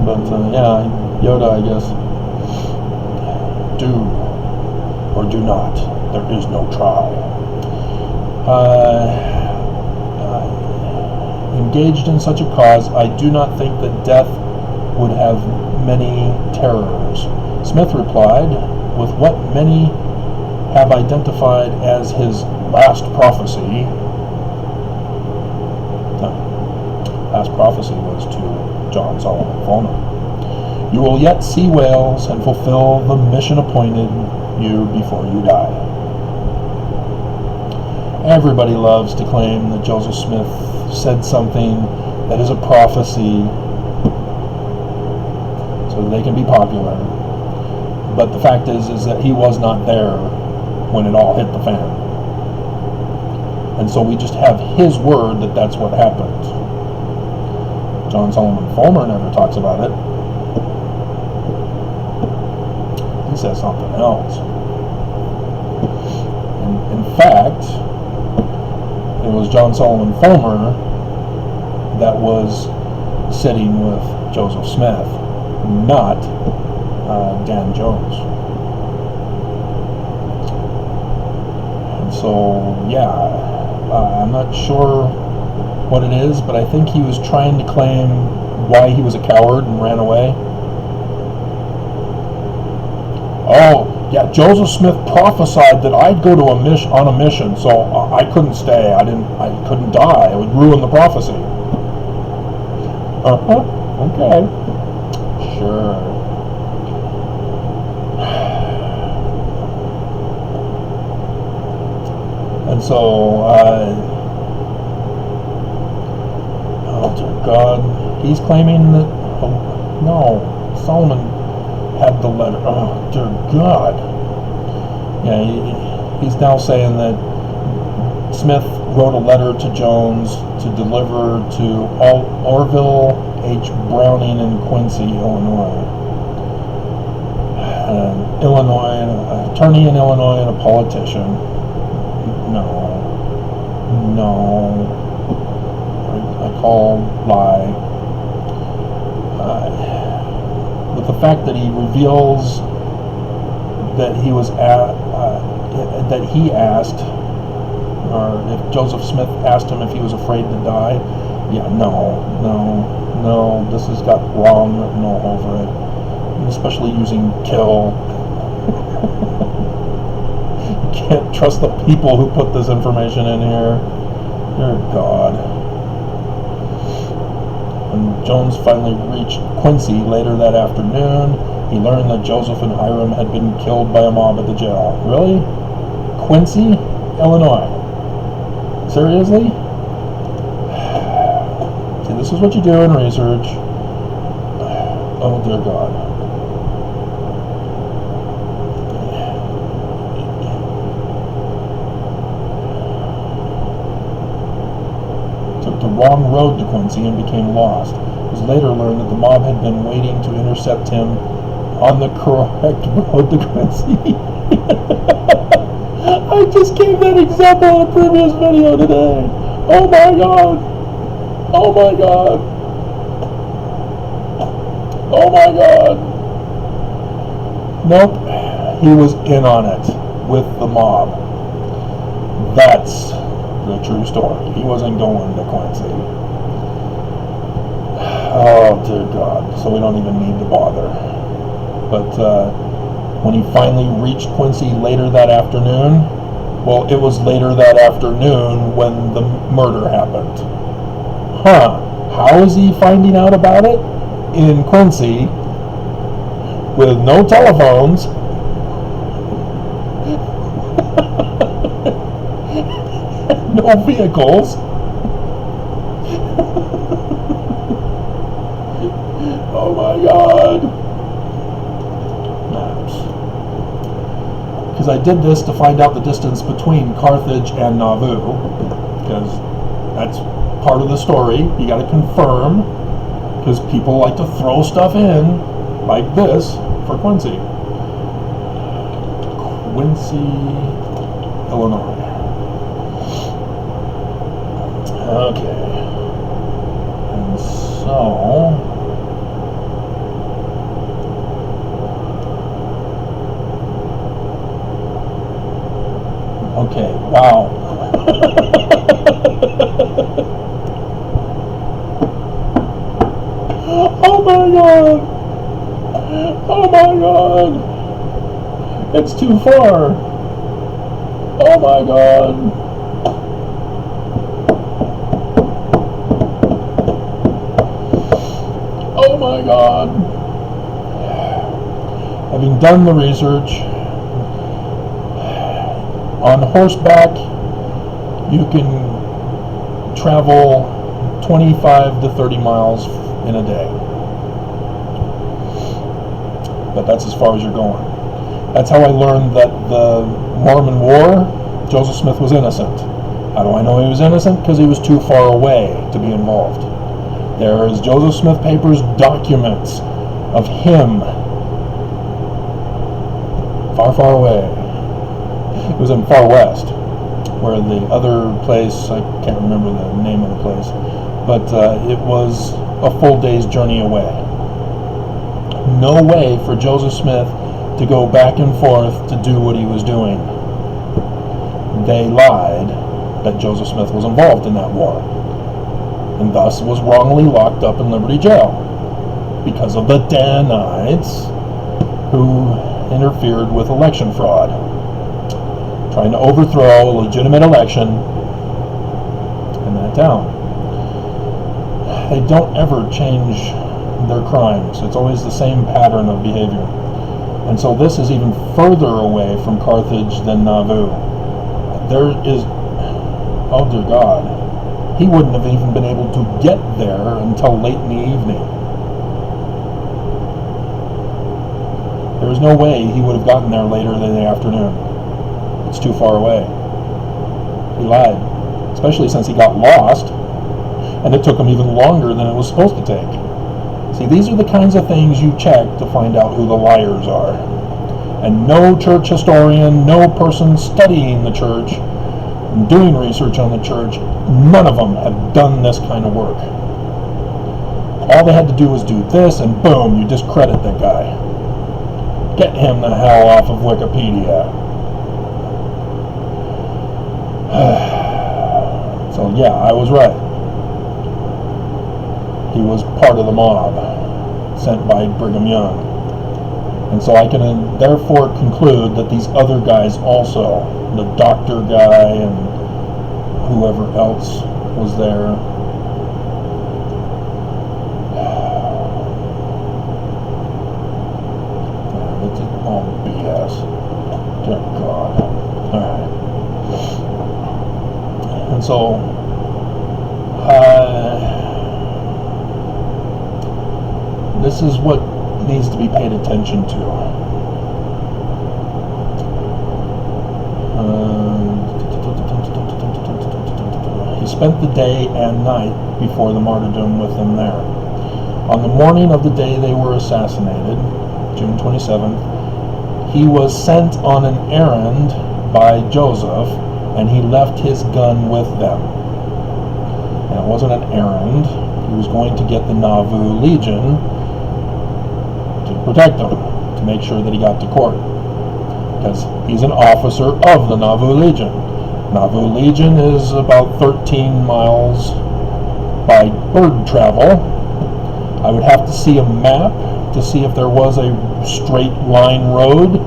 But yeah, Yoda, I guess. Do or do not. There is no try. Engaged in such a cause, I do not think that death would have many terrors. Smith replied, with what many have identified as his last prophecy. No, last prophecy was to John Solomon Fulmer. You will yet see whales and fulfill the mission appointed you before you die. Everybody loves to claim that Joseph Smith said something that is a prophecy so that they can be popular. But the fact is that he was not there when it all hit the fan. And so we just have his word that that's what happened. John Solomon Fulmer never talks about it. He says something else. In fact, it was John Solomon Fulmer that was sitting with Joseph Smith, not Dan Jones. And so, yeah, I'm not sure what it is, but I think he was trying to claim why he was a coward and ran away. Oh, yeah, Joseph Smith prophesied that I'd go to on a mission, so I couldn't stay. I couldn't die. It would ruin the prophecy. Okay. Sure. And so, oh dear God, he's claiming that, no, Solomon had the letter. Oh dear God. Yeah, he's now saying that Smith wrote a letter to Jones to deliver to Orville H. Browning in Quincy, Illinois. An attorney in Illinois and a politician. No. I call lie. With the fact that he reveals that he was that he asked, or if Joseph Smith asked him if he was afraid to die. Yeah, no, this has got wrong written all over it, especially using kill. You can't trust the people who put this information in here. Dear God. When Jones finally reached Quincy later that afternoon, he learned that Joseph and Hiram had been killed by a mob at the jail. Really? Quincy, Illinois? Seriously? See, this is what you do in research. Oh, dear God. Took the wrong road to Quincy and became lost. It was later learned that the mob had been waiting to intercept him on the correct road to Quincy. I just gave that example in a previous video today. Oh my God. Oh my God. Oh my God. Nope. He was in on it with the mob. That's the true story. He wasn't going to Quincy. Oh dear God. So we don't even need to bother. But when he finally reached Quincy later that afternoon, well, it was later that afternoon when the murder happened. How is he finding out about it? In Quincy, with no telephones, no vehicles. Oh my God. Maps. Because I did this to find out the distance between Carthage and Nauvoo, because that's part of the story. You got to confirm, because people like to throw stuff in like this for Quincy. Quincy, Illinois. Okay. And so... Okay, wow. Oh my god! Oh my god! It's too far! Oh my god! Oh my god! Having done the research, on horseback, you can travel 25 to 30 miles in a day. But that's as far as you're going. That's how I learned that the Mormon War, Joseph Smith was innocent. How do I know he was innocent? Because he was too far away to be involved. There is Joseph Smith Papers documents of him far, far away. It was in Far West, where the other place, I can't remember the name of the place, but it was a full day's journey away. No way for Joseph Smith to go back and forth to do what he was doing. They lied that Joseph Smith was involved in that war, and thus was wrongly locked up in Liberty Jail because of the Danites who interfered with election fraud, trying to overthrow a legitimate election in that town. They don't ever change their crimes. It's always the same pattern of behavior. And so this is even further away from Carthage than Nauvoo. There is, oh dear God, he wouldn't have even been able to get there until late in the evening. There was no way he would have gotten there later in the afternoon. It's too far away. He lied, especially since he got lost, and it took him even longer than it was supposed to take. See, these are the kinds of things you check to find out who the liars are. And no church historian, no person studying the church, and doing research on the church, none of them have done this kind of work. All they had to do was do this, and boom, you discredit that guy. Get him the hell off of Wikipedia. So yeah, I was right. He was part of the mob sent by Brigham Young. And so I can therefore conclude that these other guys also, the doctor guy and whoever else was there, it's all BS. Dear God. Alright. And so, this is what needs to be paid attention to. He spent the day and night before the martyrdom with them there. On the morning of the day they were assassinated, June 27th, he was sent on an errand by Joseph, and he left his gun with them. And it wasn't an errand. He was going to get the Nauvoo Legion to protect him, to make sure that he got to court, because he's an officer of the Nauvoo Legion. Nauvoo Legion is about 13 miles by bird travel. I would have to see a map to see if there was a straight line road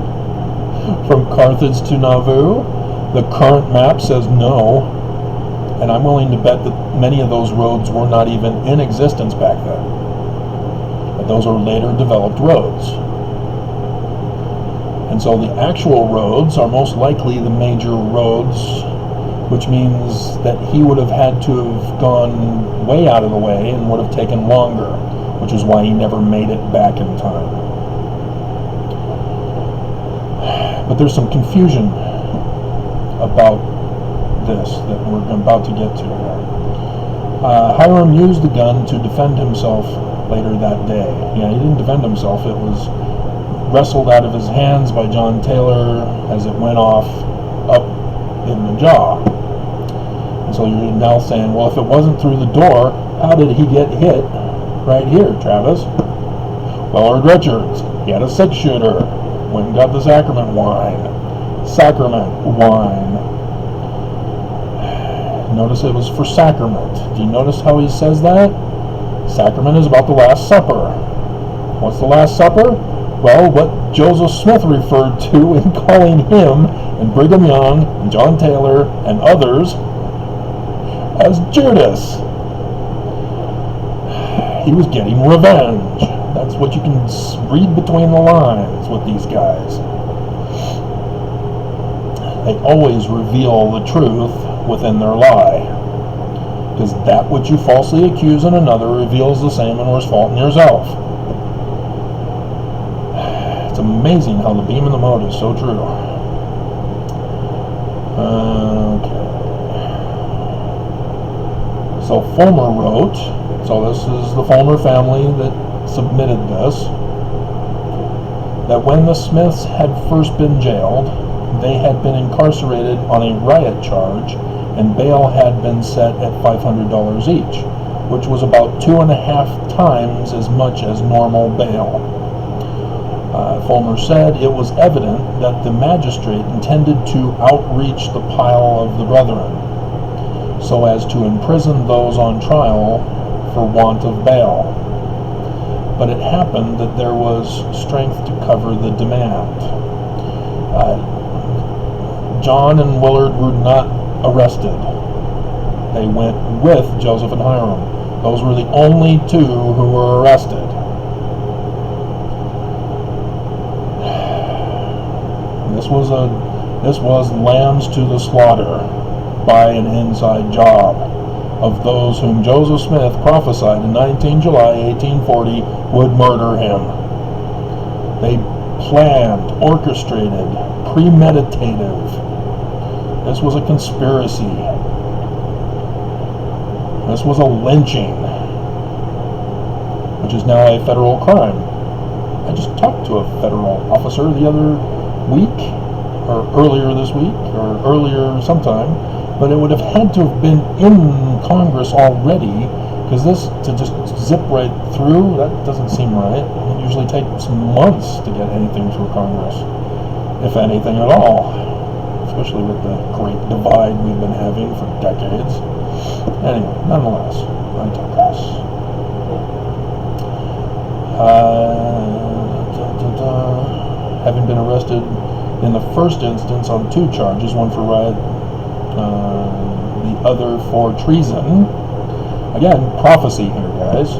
from Carthage to Nauvoo. The current map says no, and I'm willing to bet that many of those roads were not even in existence back then. But those are later developed roads. And so the actual roads are most likely the major roads, which means that he would have had to have gone way out of the way and would have taken longer, which is why he never made it back in time. But there's some confusion about this that we're about to get to here. Hiram used the gun to defend himself later that day. Yeah, he didn't defend himself. It was wrestled out of his hands by John Taylor as it went off up in the jaw. So you're now saying, well, if it wasn't through the door, how did he get hit right here, Travis? Willard Richards, he had a 6-shooter, went and got the sacrament wine. Notice it was for sacrament. Do you notice how he says that? Sacrament is about the Last Supper. What's the Last Supper? Well, what Joseph Smith referred to in calling him and Brigham Young and John Taylor and others as Judas. He was getting revenge. That's what you can read between the lines with these guys. They always reveal the truth within their lie. Because that which you falsely accuse in another reveals the same and worse fault in yourself. It's amazing how the beam and the mode is so true. Okay. So Fulmer wrote, so this is the Fulmer family that submitted this, that when the Smiths had first been jailed, they had been incarcerated on a riot charge, and bail had been set at $500 each, which was about 2.5 times as much as normal bail. Fulmer said it was evident that the magistrate intended to outreach the pile of the brethren, so as to imprison those on trial for want of bail. But it happened that there was strength to cover the demand. John and Willard were not arrested. They went with Joseph and Hiram. Those were the only two who were arrested. This was lambs to the slaughter by an inside job of those whom Joseph Smith prophesied in 19 July 1840 would murder him. They planned, orchestrated, premeditative. This was a conspiracy. This was a lynching, which is now a federal crime. I just talked to a federal officer the other week, or earlier this week, or earlier sometime, but it would have had to have been in Congress already, because this, to just zip right through, that doesn't seem right. It usually takes months to get anything through Congress, if anything at all, especially with the great divide we've been having for decades. Anyway, nonetheless, I digress. Having been arrested in the first instance on 2 charges, one for riot, the other for treason. Again, prophecy here, guys.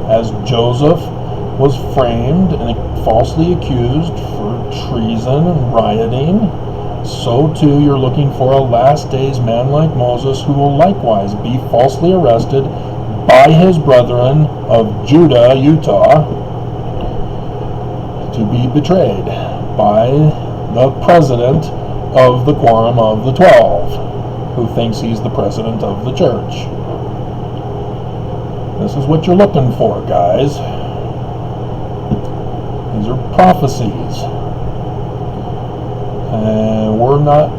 As Joseph was framed and falsely accused for treason and rioting, so too you're looking for a last days man like Moses, who will likewise be falsely arrested by his brethren of Judah, Utah, to be betrayed by the president of the Quorum of the 12, who thinks he's the president of the church. This is what you're looking for, guys. These are prophecies. We're not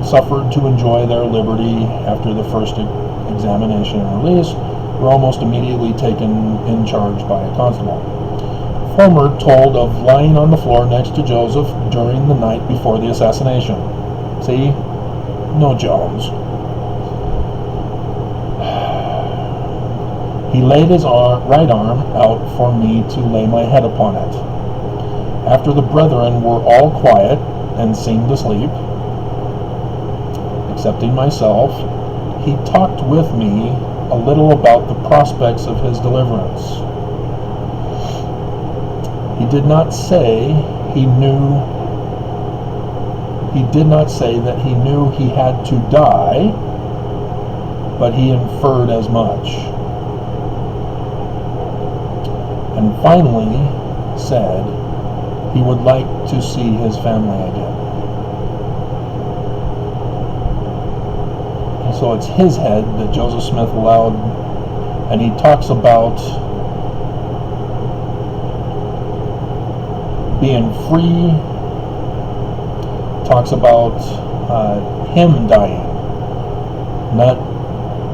suffered to enjoy their liberty after the first examination and release. We're almost immediately taken in charge by a constable. Fulmer told of lying on the floor next to Joseph during the night before the assassination. See? No Jones. He laid his right arm out for me to lay my head upon it. After the brethren were all quiet and seemed asleep, excepting myself, he talked with me a little about the prospects of his deliverance. He did not say that he knew he had to die, but he inferred as much. And finally said he would like to see his family again. And so it's his head that Joseph Smith allowed, and he talks about being free, talks about him dying, not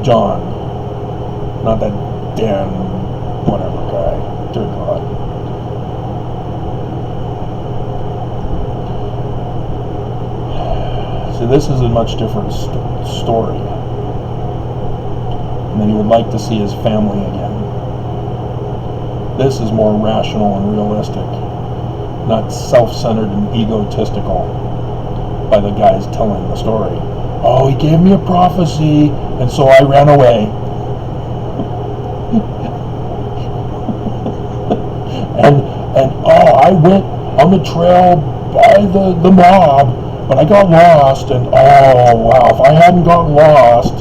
John, not that Dan whatever guy. Dear God. See, this is a much different story. And then he would like to see his family again. This is more rational and realistic, not self-centered and egotistical by the guys telling the story. Oh, he gave me a prophecy, and so I ran away. and oh, I went on the trail by the mob, but I got lost, and oh wow, if I hadn't gotten lost.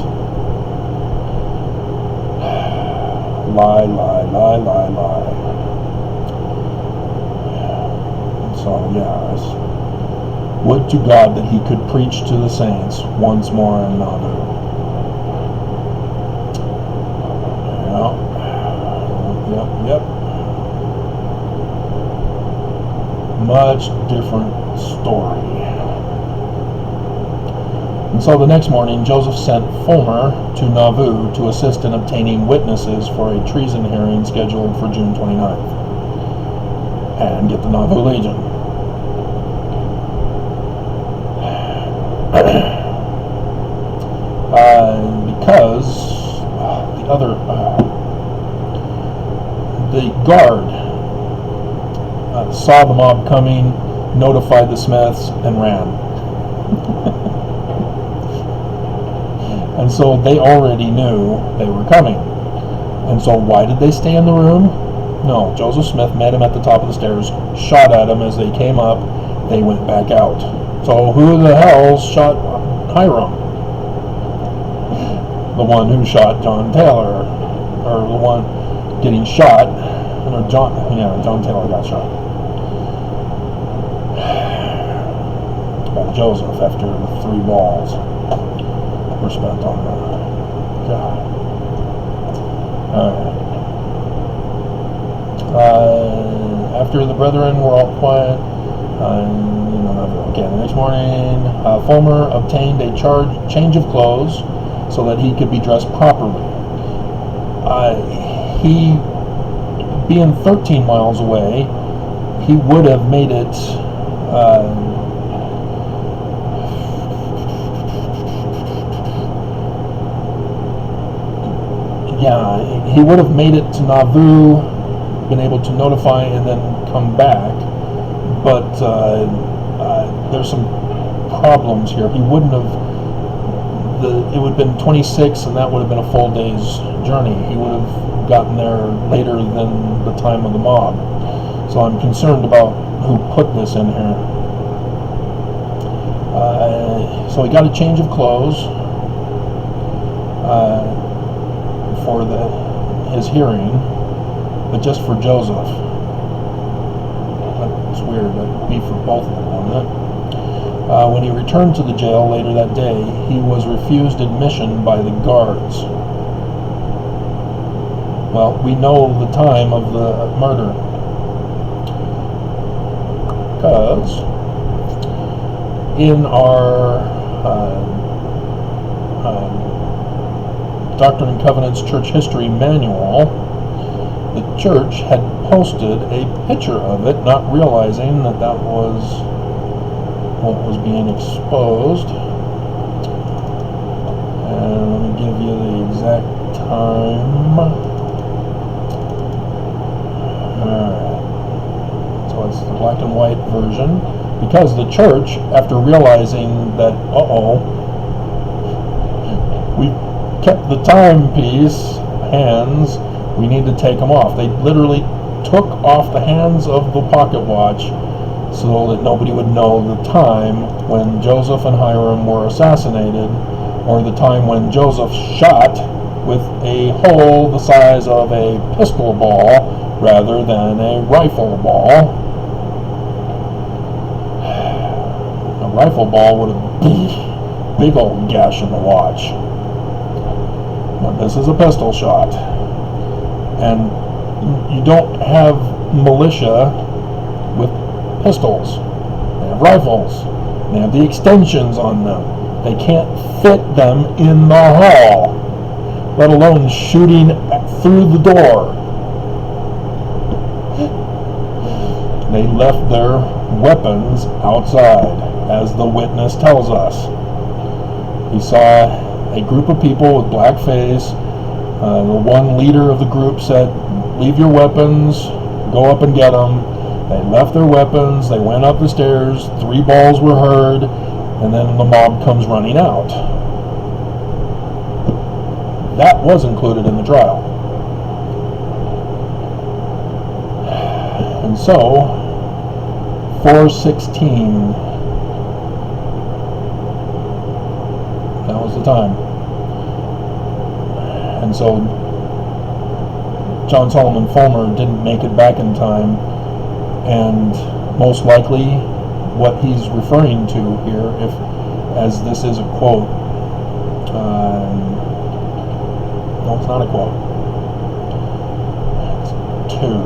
Lie, lie, lie, lie, lie. So yes, would to God that he could preach to the saints once more in Nauvoo. Yep. Much different story. And so the next morning, Joseph sent Fulmer to Nauvoo to assist in obtaining witnesses for a treason hearing scheduled for June 29th. And get the Nauvoo Legion. Because the guard saw the mob coming, notified the Smiths, and ran. And so they already knew they were coming. And so why did they stay in the room? No, Joseph Smith met him at the top of the stairs, shot at him as they came up, they went back out. So who the hell shot Hiram? The one who shot John Taylor, or the one getting shot, or John Taylor got shot by Joseph after the 3 balls were spent on them. God. Alright. After the brethren were all quiet, the next morning, Fulmer obtained a change of clothes so that he could be dressed properly. He, being 13 miles away, he would have made it he would have made it to Nauvoo, been able to notify and then come back, but there's some problems here. He wouldn't have, it would have been 26, and that would have been a full day's journey. He would have gotten there later than the time of the mob. So I'm concerned about who put this in here. So he got a change of clothes for his hearing, but just for Joseph. That's weird. That would be for both of them, wouldn't it? When he returned to the jail later that day, he was refused admission by the guards. Well, we know the time of the murder, because in our Doctrine and Covenants Church History Manual, the church had posted a picture of it, not realizing that that was what was being exposed. And let me give you the exact time. Alright. So it's the black and white version. Because the church, after realizing that, we kept the timepiece hands, we need to take them off. They literally took off the hands of the pocket watch so that nobody would know the time when Joseph and Hiram were assassinated, or the time when Joseph shot with a hole the size of a pistol ball rather than a rifle ball. A rifle ball would have big old gash in the watch. Now this is a pistol shot. And you don't have militia with pistols. They have rifles. They have the extensions on them. They can't fit them in the hall, let alone shooting through the door. They left their weapons outside, as the witness tells us. He saw a group of people with black face. The one leader of the group said, "Leave your weapons, go up and get them." They left their weapons, they went up the stairs, 3 balls were heard, and then the mob comes running out. That was included in the trial. And so, 4:16, that was the time. And so, John Solomon Fulmer didn't make it back in time, and most likely what he's referring to here, if as this is a quote, no, it's not a quote, it's 2.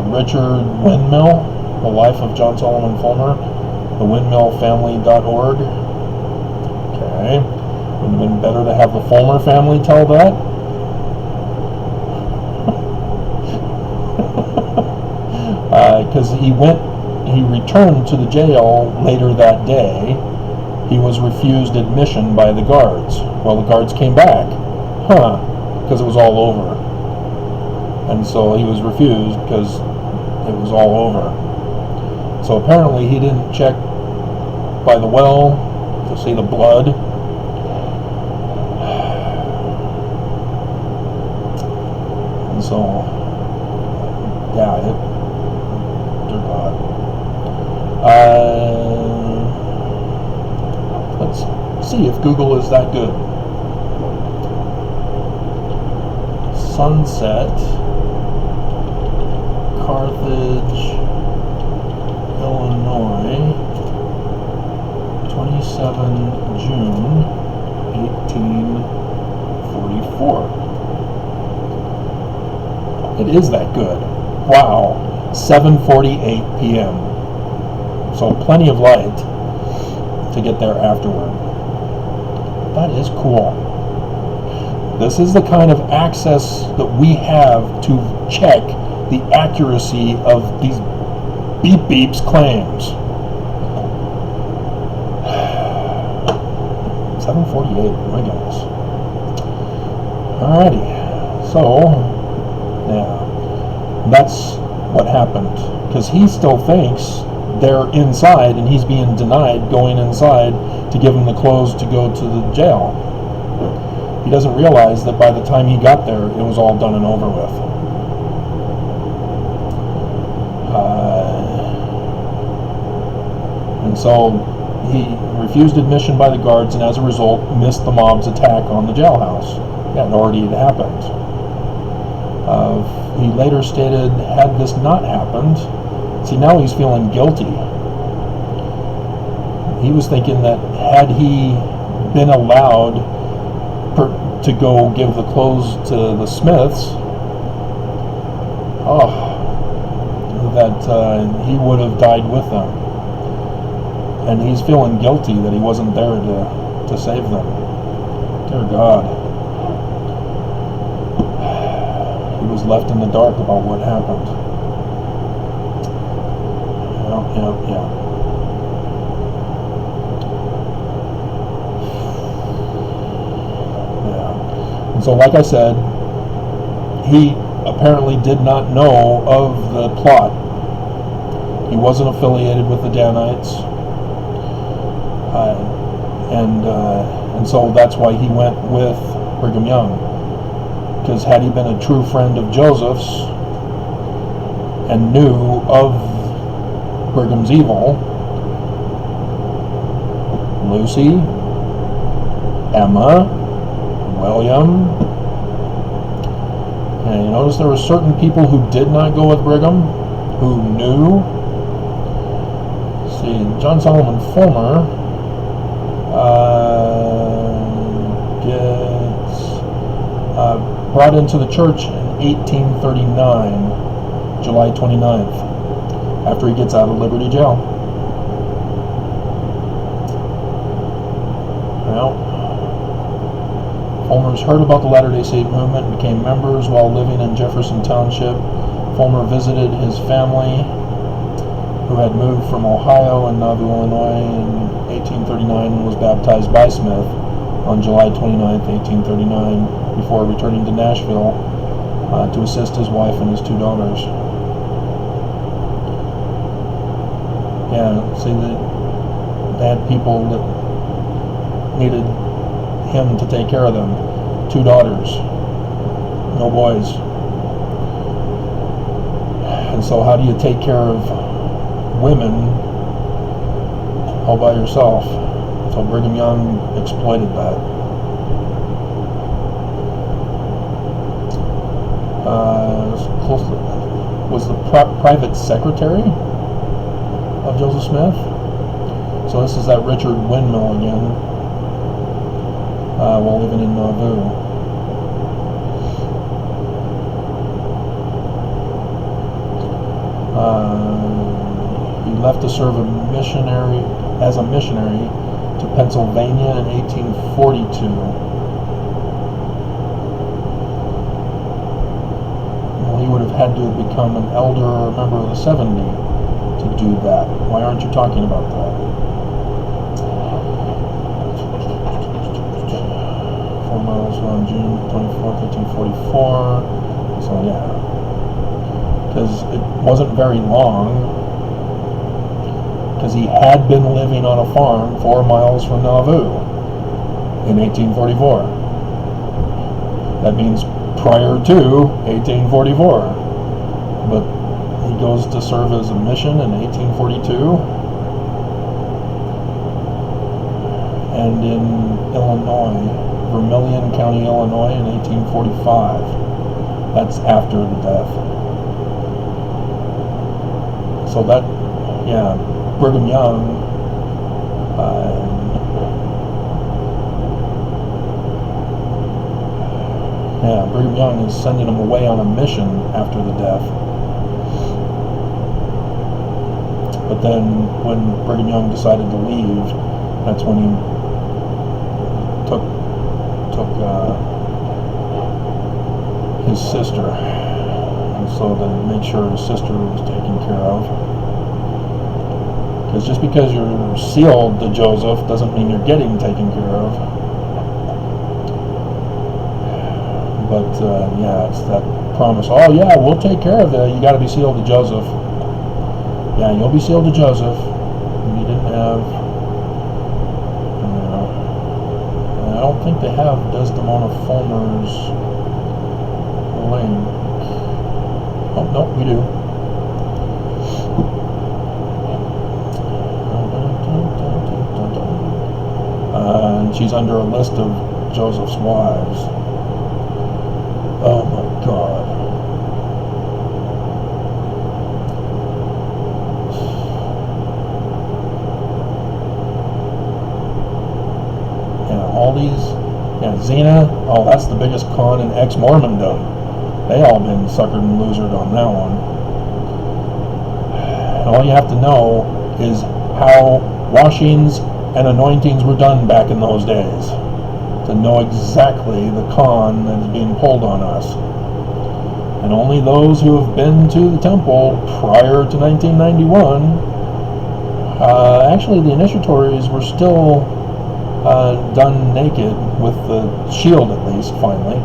Richard Windmill, The Life of John Solomon Fulmer, thewindmillfamily.org. Okay, would have been better to have the Fulmer family tell that. Because he returned to the jail later that day. He was refused admission by the guards. Well, the guards came back, because it was all over. And so he was refused because it was all over. So apparently he didn't check by the well to see the blood. And so, yeah, dear God. Let's see if Google is that good. Sunset, Carthage, Illinois, 27 June 1844. It is that good. Wow. 7:48 p.m. So plenty of light to get there afterward. That is cool. This is the kind of access that we have to check the accuracy of these beep beeps claims. 7:48, my goodness. Alrighty, so yeah, that's what happened, because he still thinks they're inside and he's being denied going inside to give him the clothes to go to the jail. He doesn't realize that by the time he got there, it was all done and over with. And so he refused admission by the guards, and as a result missed the mob's attack on the jailhouse. Yeah, it already had happened. He later stated, had this not happened, see, now he's feeling guilty. He was thinking that had he been allowed to go give the clothes to the Smiths, that he would have died with them. And he's feeling guilty that he wasn't there to save them. Dear God. He was left in the dark about what happened. Yeah. And so, like I said, he apparently did not know of the plot. He wasn't affiliated with the Danites, and so that's why he went with Brigham Young. Because had he been a true friend of Joseph's and knew of Brigham's evil, Lucy, Emma, William, and you notice there were certain people who did not go with Brigham, who knew. See, John Solomon Fulmer gets brought into the church in 1839, July 29th, after he gets out of Liberty Jail. Farmers heard about the Latter-day Saint movement and became members while living in Jefferson Township. Fulmer visited his family, who had moved from Ohio and Nauvoo, Illinois in 1839, and was baptized by Smith on July 29, 1839, before returning to Nashville to assist his wife and his 2 daughters. Yeah, see, they had people that needed him to take care of them. 2 daughters, no boys. And so how do you take care of women all by yourself? So Brigham Young exploited that. Was the private secretary of Joseph Smith. So this is that Richard Windmill again, while living in Nauvoo. He left to serve as a missionary to Pennsylvania in 1842. Well, he would have had to have become an elder or a member of the 70 to do that. Why aren't you talking about that? 4 miles on June 24th, 1844. So yeah, because it wasn't very long. Because he had been living on a farm 4 miles from Nauvoo in 1844. That means prior to 1844. But he goes to serve as a mission in 1842. And in Illinois, Vermilion County, Illinois in 1845. That's after the death. So that, yeah, Brigham Young Brigham Young is sending him away on a mission after the death. But then when Brigham Young decided to leave, that's when he took his sister, and so to make sure his sister was taken care of. Because just because you're sealed to Joseph doesn't mean you're getting taken care of. But yeah, it's that promise. Oh yeah, we'll take care of it. You got to be sealed to Joseph. Yeah, you'll be sealed to Joseph. You didn't have. I don't think they have Desdemona Fulmer's link. Oh no, we do. And she's under a list of Joseph's wives. Oh my God. Yeah, all these, Zena, oh, that's the biggest con in ex-Mormondom. They all been suckered and losered on that one. And all you have to know is how washings and anointings were done back in those days, to know exactly the con that is being pulled on us. And only those who have been to the temple prior to 1991, actually the initiatories were still done naked, with the shield at least, finally,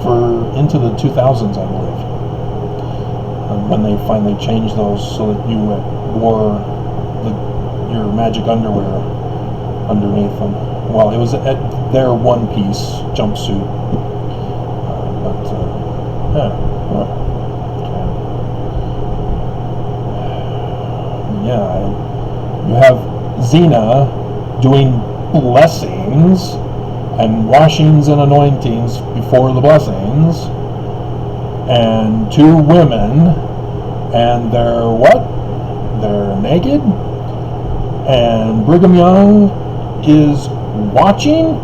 for into the 2000s, I believe, when they finally changed those so that you wore your magic underwear underneath them. Well, it was their one-piece jumpsuit. You have Zena doing blessings and washings and anointings before the blessings, and 2 women, and they're what? They're naked, and Brigham Young is watching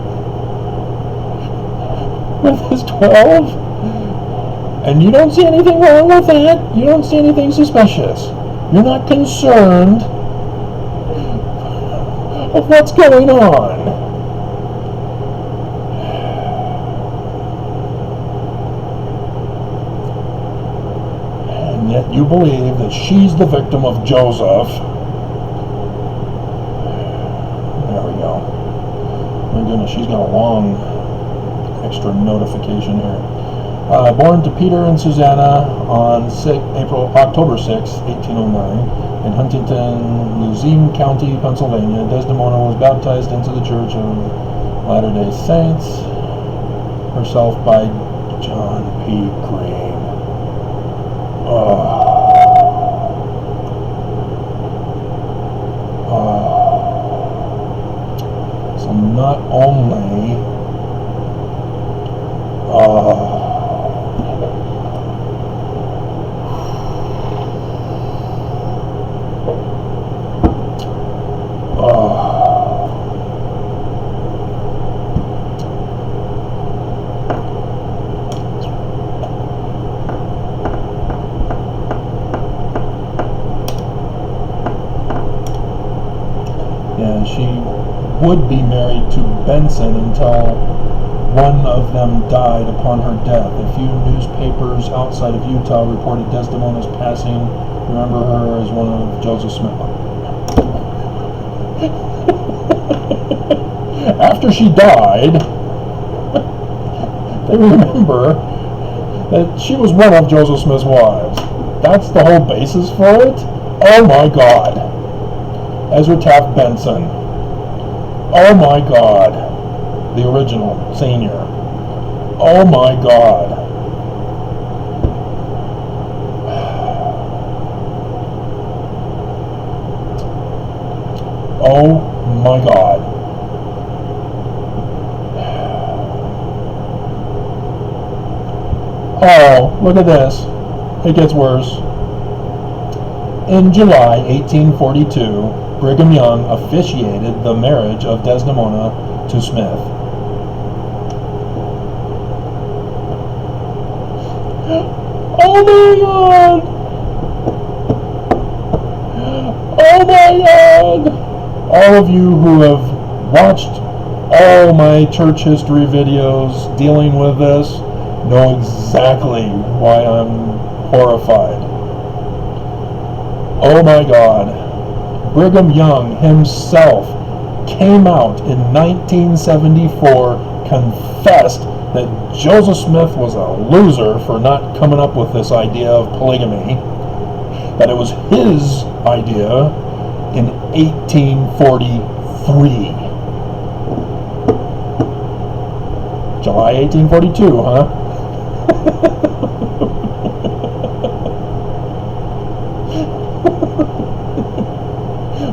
with his 12, and you don't see anything wrong with that. You don't see anything suspicious. You're not concerned of what's going on. you believe that she's the victim of Joseph. There we go. My goodness, she's got a long extra notification here. Born to Peter and Susanna on October 6, 1809, in Huntington, Luzerne County, Pennsylvania, Desdemona was baptized into the Church of Latter-day Saints herself by John P. Green. So not only yeah, she would be married to Benson until one of them died upon her death. A few newspapers outside of Utah reported Desdemona's passing. Remember her as one of Joseph Smith. After she died, they remember that she was one of Joseph Smith's wives. That's the whole basis for it? Oh my God. Ezra Taft Benson. Oh my God. The original, senior. Oh my God. Oh my God. Oh, look at this. It gets worse. In July 1842, Brigham Young officiated the marriage of Desdemona to Smith. Oh my God! Oh my God! All of you who have watched all my church history videos dealing with this know exactly why I'm horrified. Oh my God. Brigham Young himself came out in 1974, confessed that Joseph Smith was a loser for not coming up with this idea of polygamy, that it was his idea in 1843. July 1842, huh?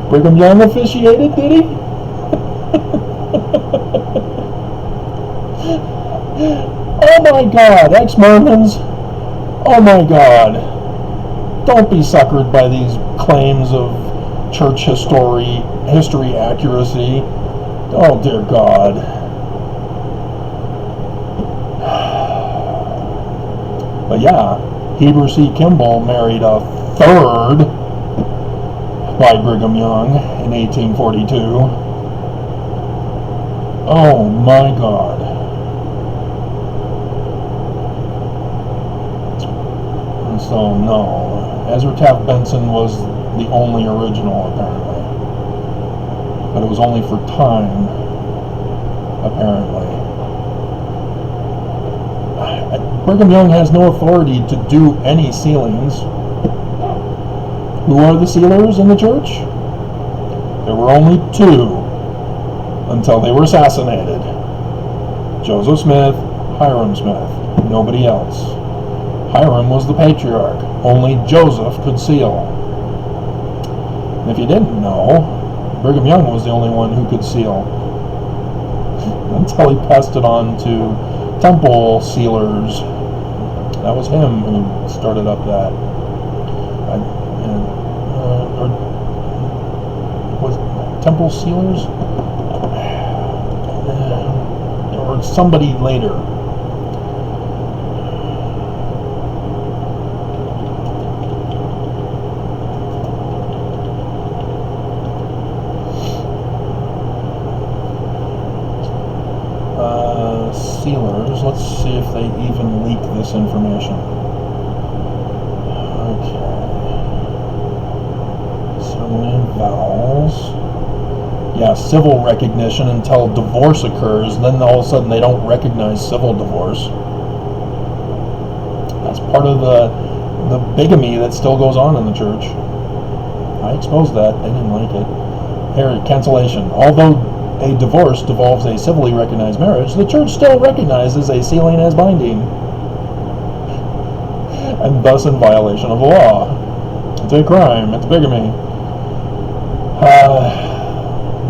Brigham Young officiated, did he? Oh my God, ex-Mormons. Oh my God. Don't be suckered by these claims of church history accuracy. Oh dear God. But yeah, Heber C. Kimball married a third by Brigham Young in 1842. Oh my God. And so no, Ezra Taft Benson was the only original apparently. But it was only for time, apparently. Brigham Young has no authority to do any sealings. Who are the sealers in the church? There were only two until they were assassinated. Joseph Smith, Hiram Smith, nobody else. Hiram was the patriarch. Only Joseph could seal. And if you didn't know, Brigham Young was the only one who could seal. Until he passed it on to temple sealers. That was him who started up that. Or was temple sealers? Or somebody later. Sealers. Let's see if they even leak this information. Okay. vows. Yeah, civil recognition until divorce occurs. Then all of a sudden they don't recognize civil divorce. That's part of the bigamy that still goes on in the church. I exposed that. They didn't like it. Here, cancellation. Although a divorce devolves a civilly recognized marriage, the church still recognizes a sealing as binding, and thus in violation of the law. It's a crime. It's bigamy.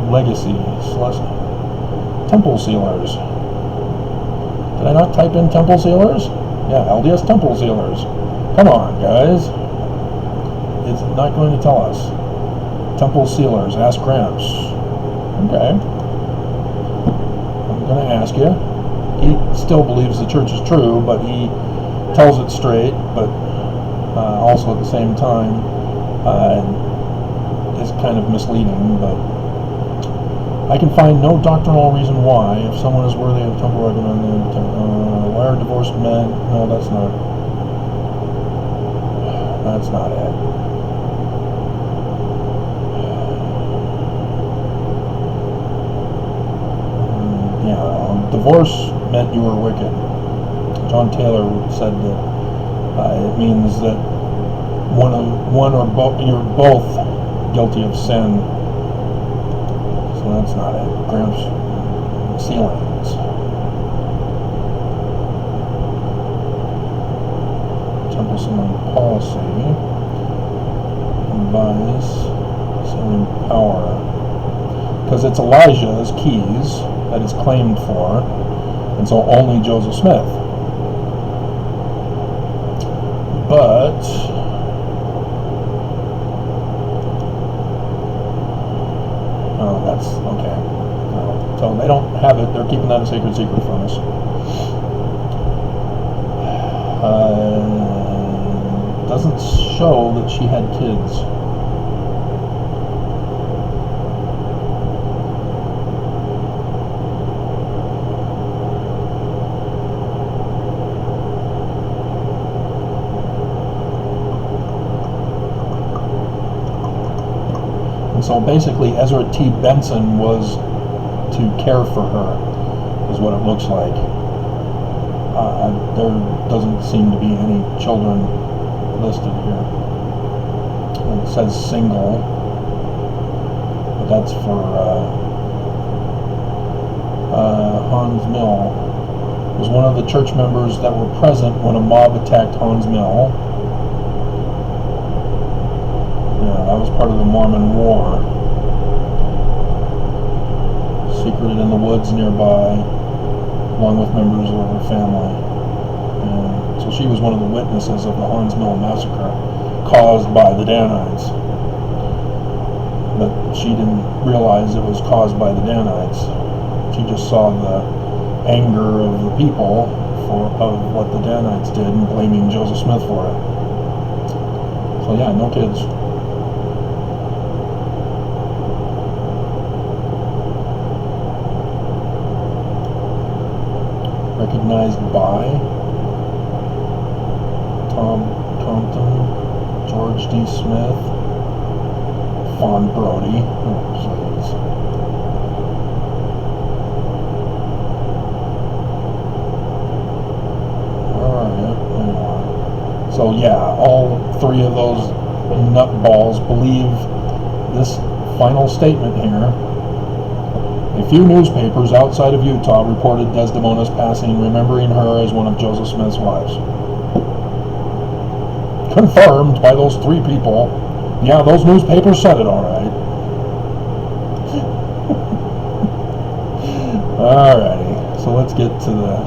Legacy. Temple sealers. Did I not type in temple sealers? Yeah, LDS temple sealers. Come on, guys. It's not going to tell us. Temple sealers. Ask Gramps. Okay. I'm going to ask you. He still believes the church is true, but he tells it straight, but also at the same time is kind of misleading. But I can find no doctrinal reason why, if someone is worthy of temple recommended, why are divorced men? No, that's not it. Divorce meant you were wicked. John Taylor said that it means that one or both, you're both guilty of sin. So that's not it. Gramps sealings. Temple sealing policy. Advice. Sealing power. Because it's Elijah's keys that is claimed for, and so only Joseph Smith. But that's okay. So they don't have it. They're keeping that a sacred secret from us. Doesn't show that she had kids. So basically, Ezra T. Benson was to care for her, is what it looks like. There doesn't seem to be any children listed here. It says single, but that's for Hans Mill. Was one of the church members that were present when a mob attacked Hans Mill. That was part of the Mormon War. Secreted in the woods nearby, along with members of her family. And so she was one of the witnesses of the Hans Mill massacre caused by the Danites. But she didn't realize it was caused by the Danites. She just saw the anger of the people of what the Danites did and blaming Joseph Smith for it. So yeah, no kids. Recognized by Tom Compton, George D. Smith, Fawn Brody. Oh, please. Alright, anyway. So yeah, all three of those nutballs believe this final statement here. A few newspapers outside of Utah reported Desdemona's passing, remembering her as one of Joseph Smith's wives. Confirmed by those three people. Yeah, those newspapers said it all right. Alrighty, so let's get to the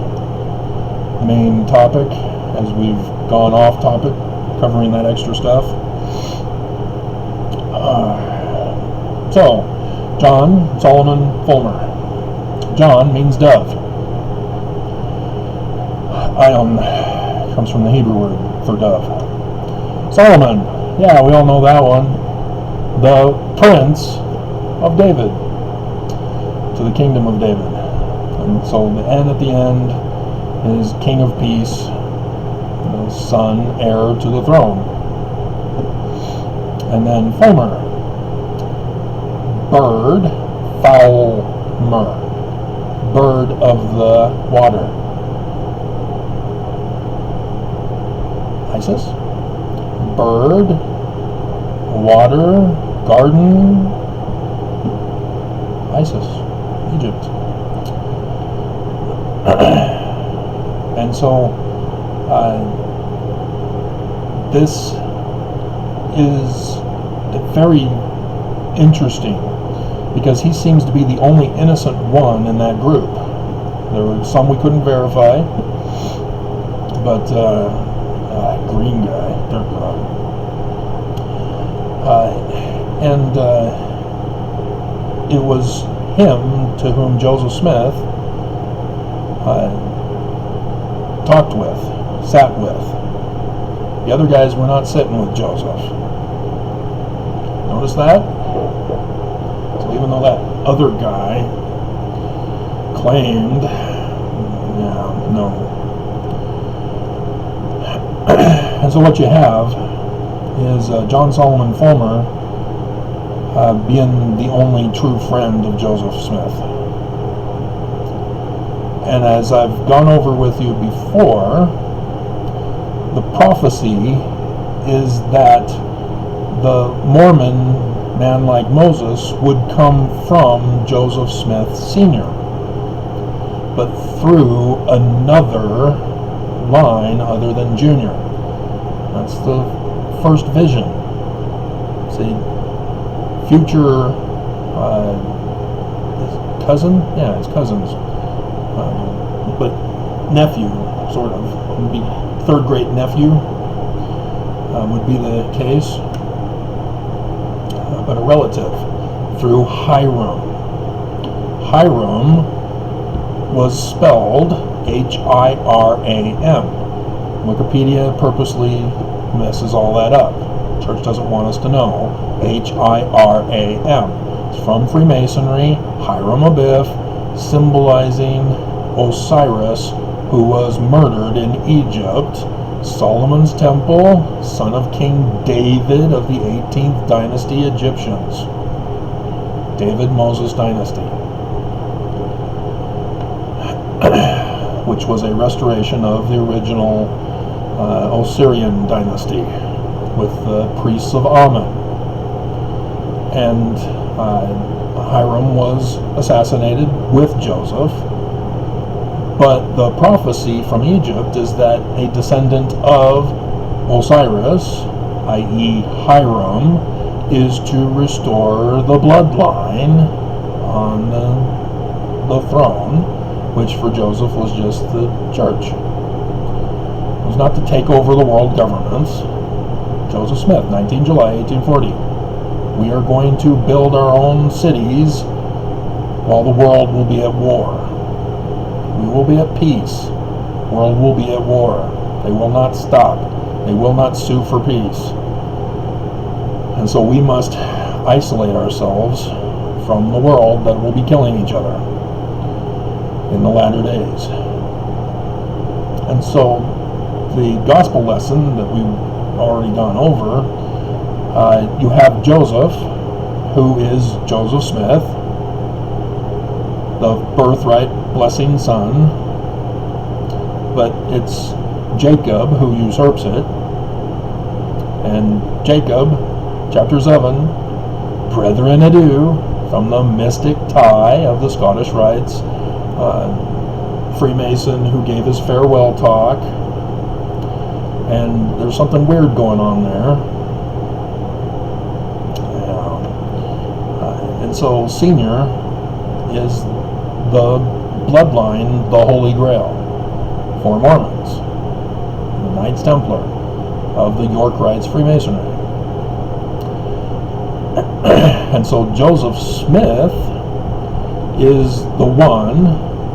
main topic as we've gone off topic, covering that extra stuff. So, John Solomon Fulmer. John means dove. Ion comes from the Hebrew word for dove. Solomon, yeah, we all know that one. The Prince of David, to the kingdom of David. And so the N at the end is King of Peace, son, heir to the throne. And then Fulmer. bird, Falmer, bird of the water. Isis, bird, water, garden, Isis, Egypt. And so this is very interesting because he seems to be the only innocent one in that group. There were some we couldn't verify, but green guy, dear God. And it was him to whom Joseph Smith talked with, sat with. The other guys were not sitting with Joseph. Notice that? So even though that other guy claimed, no. And so what you have is John Solomon Fulmer being the only true friend of Joseph Smith. And as I've gone over with you before, the prophecy is that the Mormon man like Moses would come from Joseph Smith Sr., but through another line other than Junior. That's the first vision. See, future his cousin? Yeah, his cousins. But nephew, sort of. Would be third great nephew, would be the case. But a relative, through Hiram. Hiram was spelled Hiram. Wikipedia purposely messes all that up. Church doesn't want us to know. Hiram. It's from Freemasonry, Hiram Abiff, symbolizing Osiris, who was murdered in Egypt, Solomon's temple, son of King David of the 18th dynasty Egyptians. David-Moses dynasty. Which was a restoration of the original Osirian dynasty with the priests of Amen. And Hiram was assassinated with Joseph. But the prophecy from Egypt is that a descendant of Osiris, i.e. Hiram, is to restore the bloodline on the throne, which for Joseph was just the church. It was not to take over the world governments. Joseph Smith, 19 July 1840. We are going to build our own cities while the world will be at war. We will be at peace. The world will be at war. They will not stop. They will not sue for peace. And so we must isolate ourselves from the world that will be killing each other in the latter days. And so the gospel lesson that we've already gone over, you have Joseph, who is Joseph Smith, the birthright blessing son, but it's Jacob who usurps it. And Jacob, chapter 7, brethren adieu, from the mystic tie of the Scottish Rites, Freemason who gave his farewell talk. And there's something weird going on there. And so Senior is the bloodline, the Holy Grail for Mormons, the Knights Templar of the York Rites Freemasonry. And so Joseph Smith is the one,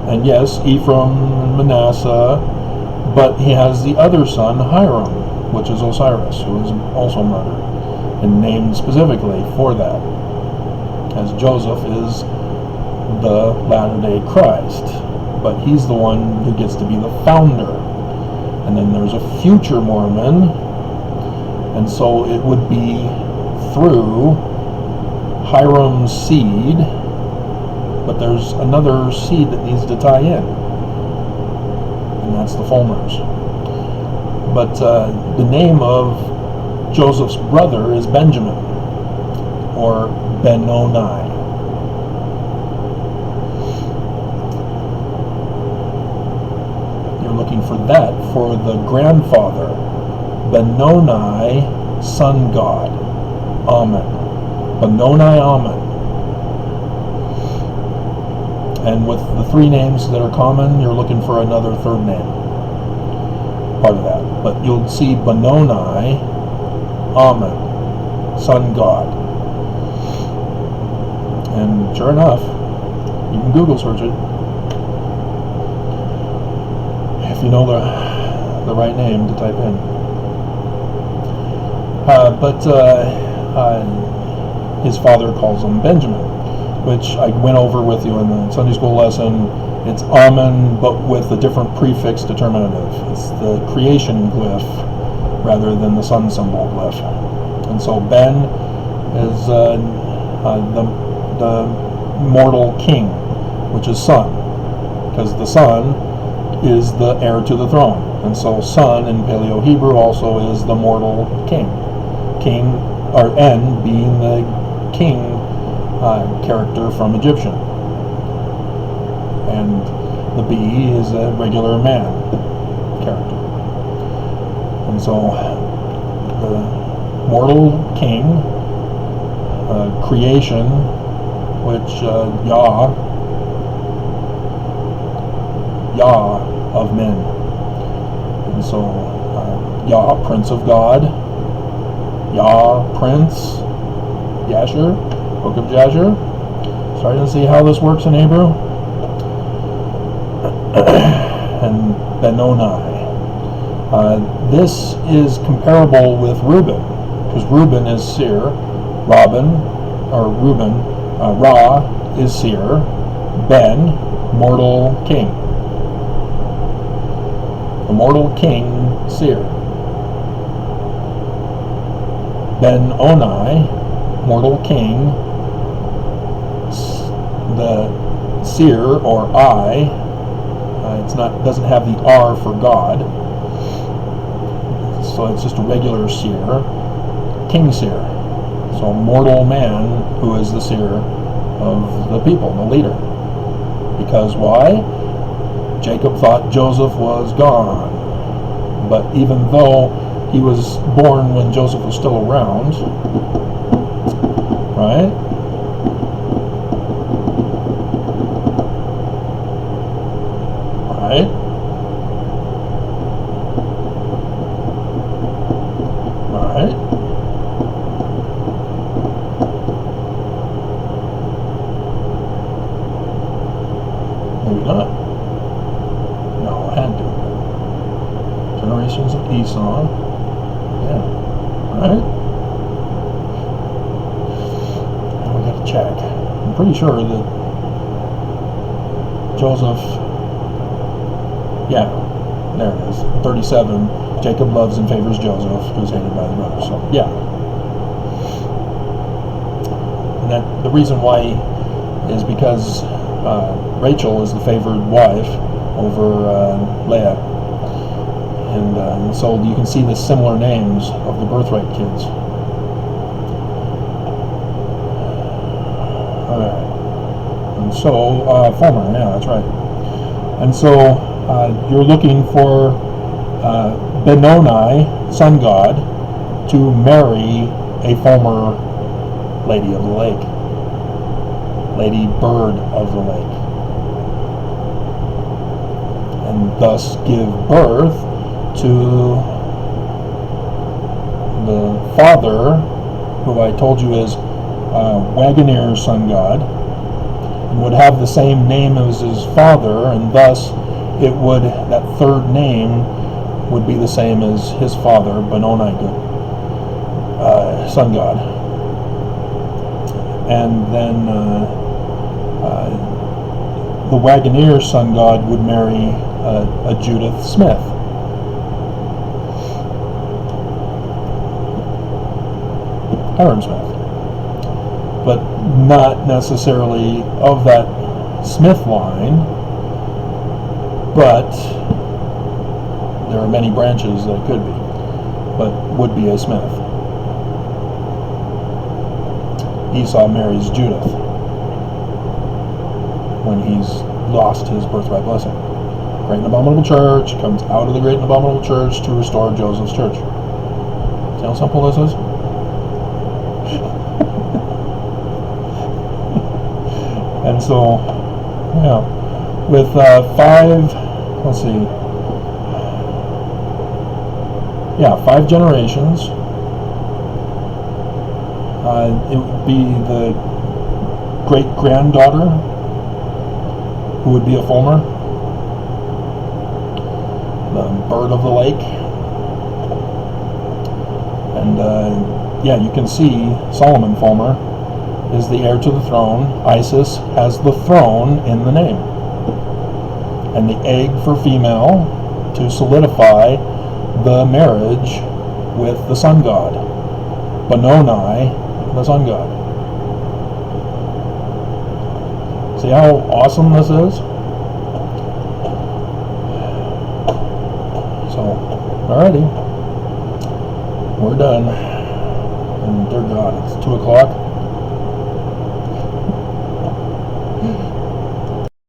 and yes, Ephraim and Manasseh, but he has the other son, Hiram, which is Osiris, who was also murdered, and named specifically for that, as Joseph is the Latter-day Christ, but he's the one who gets to be the founder. And then there's a future Mormon, and so it would be through Hiram's seed, but there's another seed that needs to tie in, and that's the Fulmers. But the name of Joseph's brother is Benjamin, or Benoni. You're looking for that for the grandfather, Benoni, sun god, Amen. Benoni Amen. And with the three names that are common, you're looking for another third name, part of that. But you'll see Benoni Amen, sun god. And sure enough, you can Google search it if you know the right name to type in. His father calls him Benjamin, which I went over with you in the Sunday school lesson. It's Amen, but with a different prefix determinative. It's the creation glyph rather than the sun symbol glyph. And so Ben is the mortal king, which is sun, because the sun is the heir to the throne. And so sun in Paleo-Hebrew also is the mortal king. King, or En being the king character from Egyptian. And the B is a regular man character. And so the mortal king, creation, which Yah of men. And so Yah, Prince of God, Yah, Prince, Yashur, Book of Jasher. Starting to see how this works in Hebrew. And Benoni. This is comparable with Reuben, because Reuben is seer, Ra is seer, Ben, mortal king. The mortal king, seer. Benoni, mortal king, the seer, or doesn't have the R for God, so it's just a regular seer, king seer. So mortal man who is the seer of the people, the leader. Because why? Jacob thought Joseph was gone, but even though he was born when Joseph was still around, right? Right? Right? Maybe not. No, I had to. Generations of Esau. Yeah. Right? And we got to check. I'm pretty sure that Joseph, yeah, there it is. 37. Jacob loves and favors Joseph, who's hated by the brothers. So, yeah. And that the reason why is because Rachel is the favored wife over Leah. And so you can see the similar names of the birthright kids. Alright. And so, Fulmer, yeah, that's right. And so you're looking for Benoni, sun god, to marry a Fulmer lady of the lake. Lady bird of the lake. And thus give birth to the father, who I told you is Wagoner's sun god, and would have the same name as his father, and thus that third name would be the same as his father, Benoni, sun god. And then the Wagoner sun god would marry a Judith Smith. Hiram Smith. but not necessarily of that Smith line, but there are many branches that could be, but would be a Smith. Esau marries Judith when he's lost his birthright blessing. Great and abominable church comes out of the great and abominable church to restore Joseph's church. See how simple this is? And so, yeah, with 5 generations, it would be the great-granddaughter who would be a Fulmer, the bird of the lake. And you can see Solomon Fulmer is the heir to the throne. Isis has the throne in the name. And the egg for female to solidify the marriage with the sun god. Benoni, the sun god. See how awesome this is? So, alrighty. We're done. And dear God, it's 2 o'clock.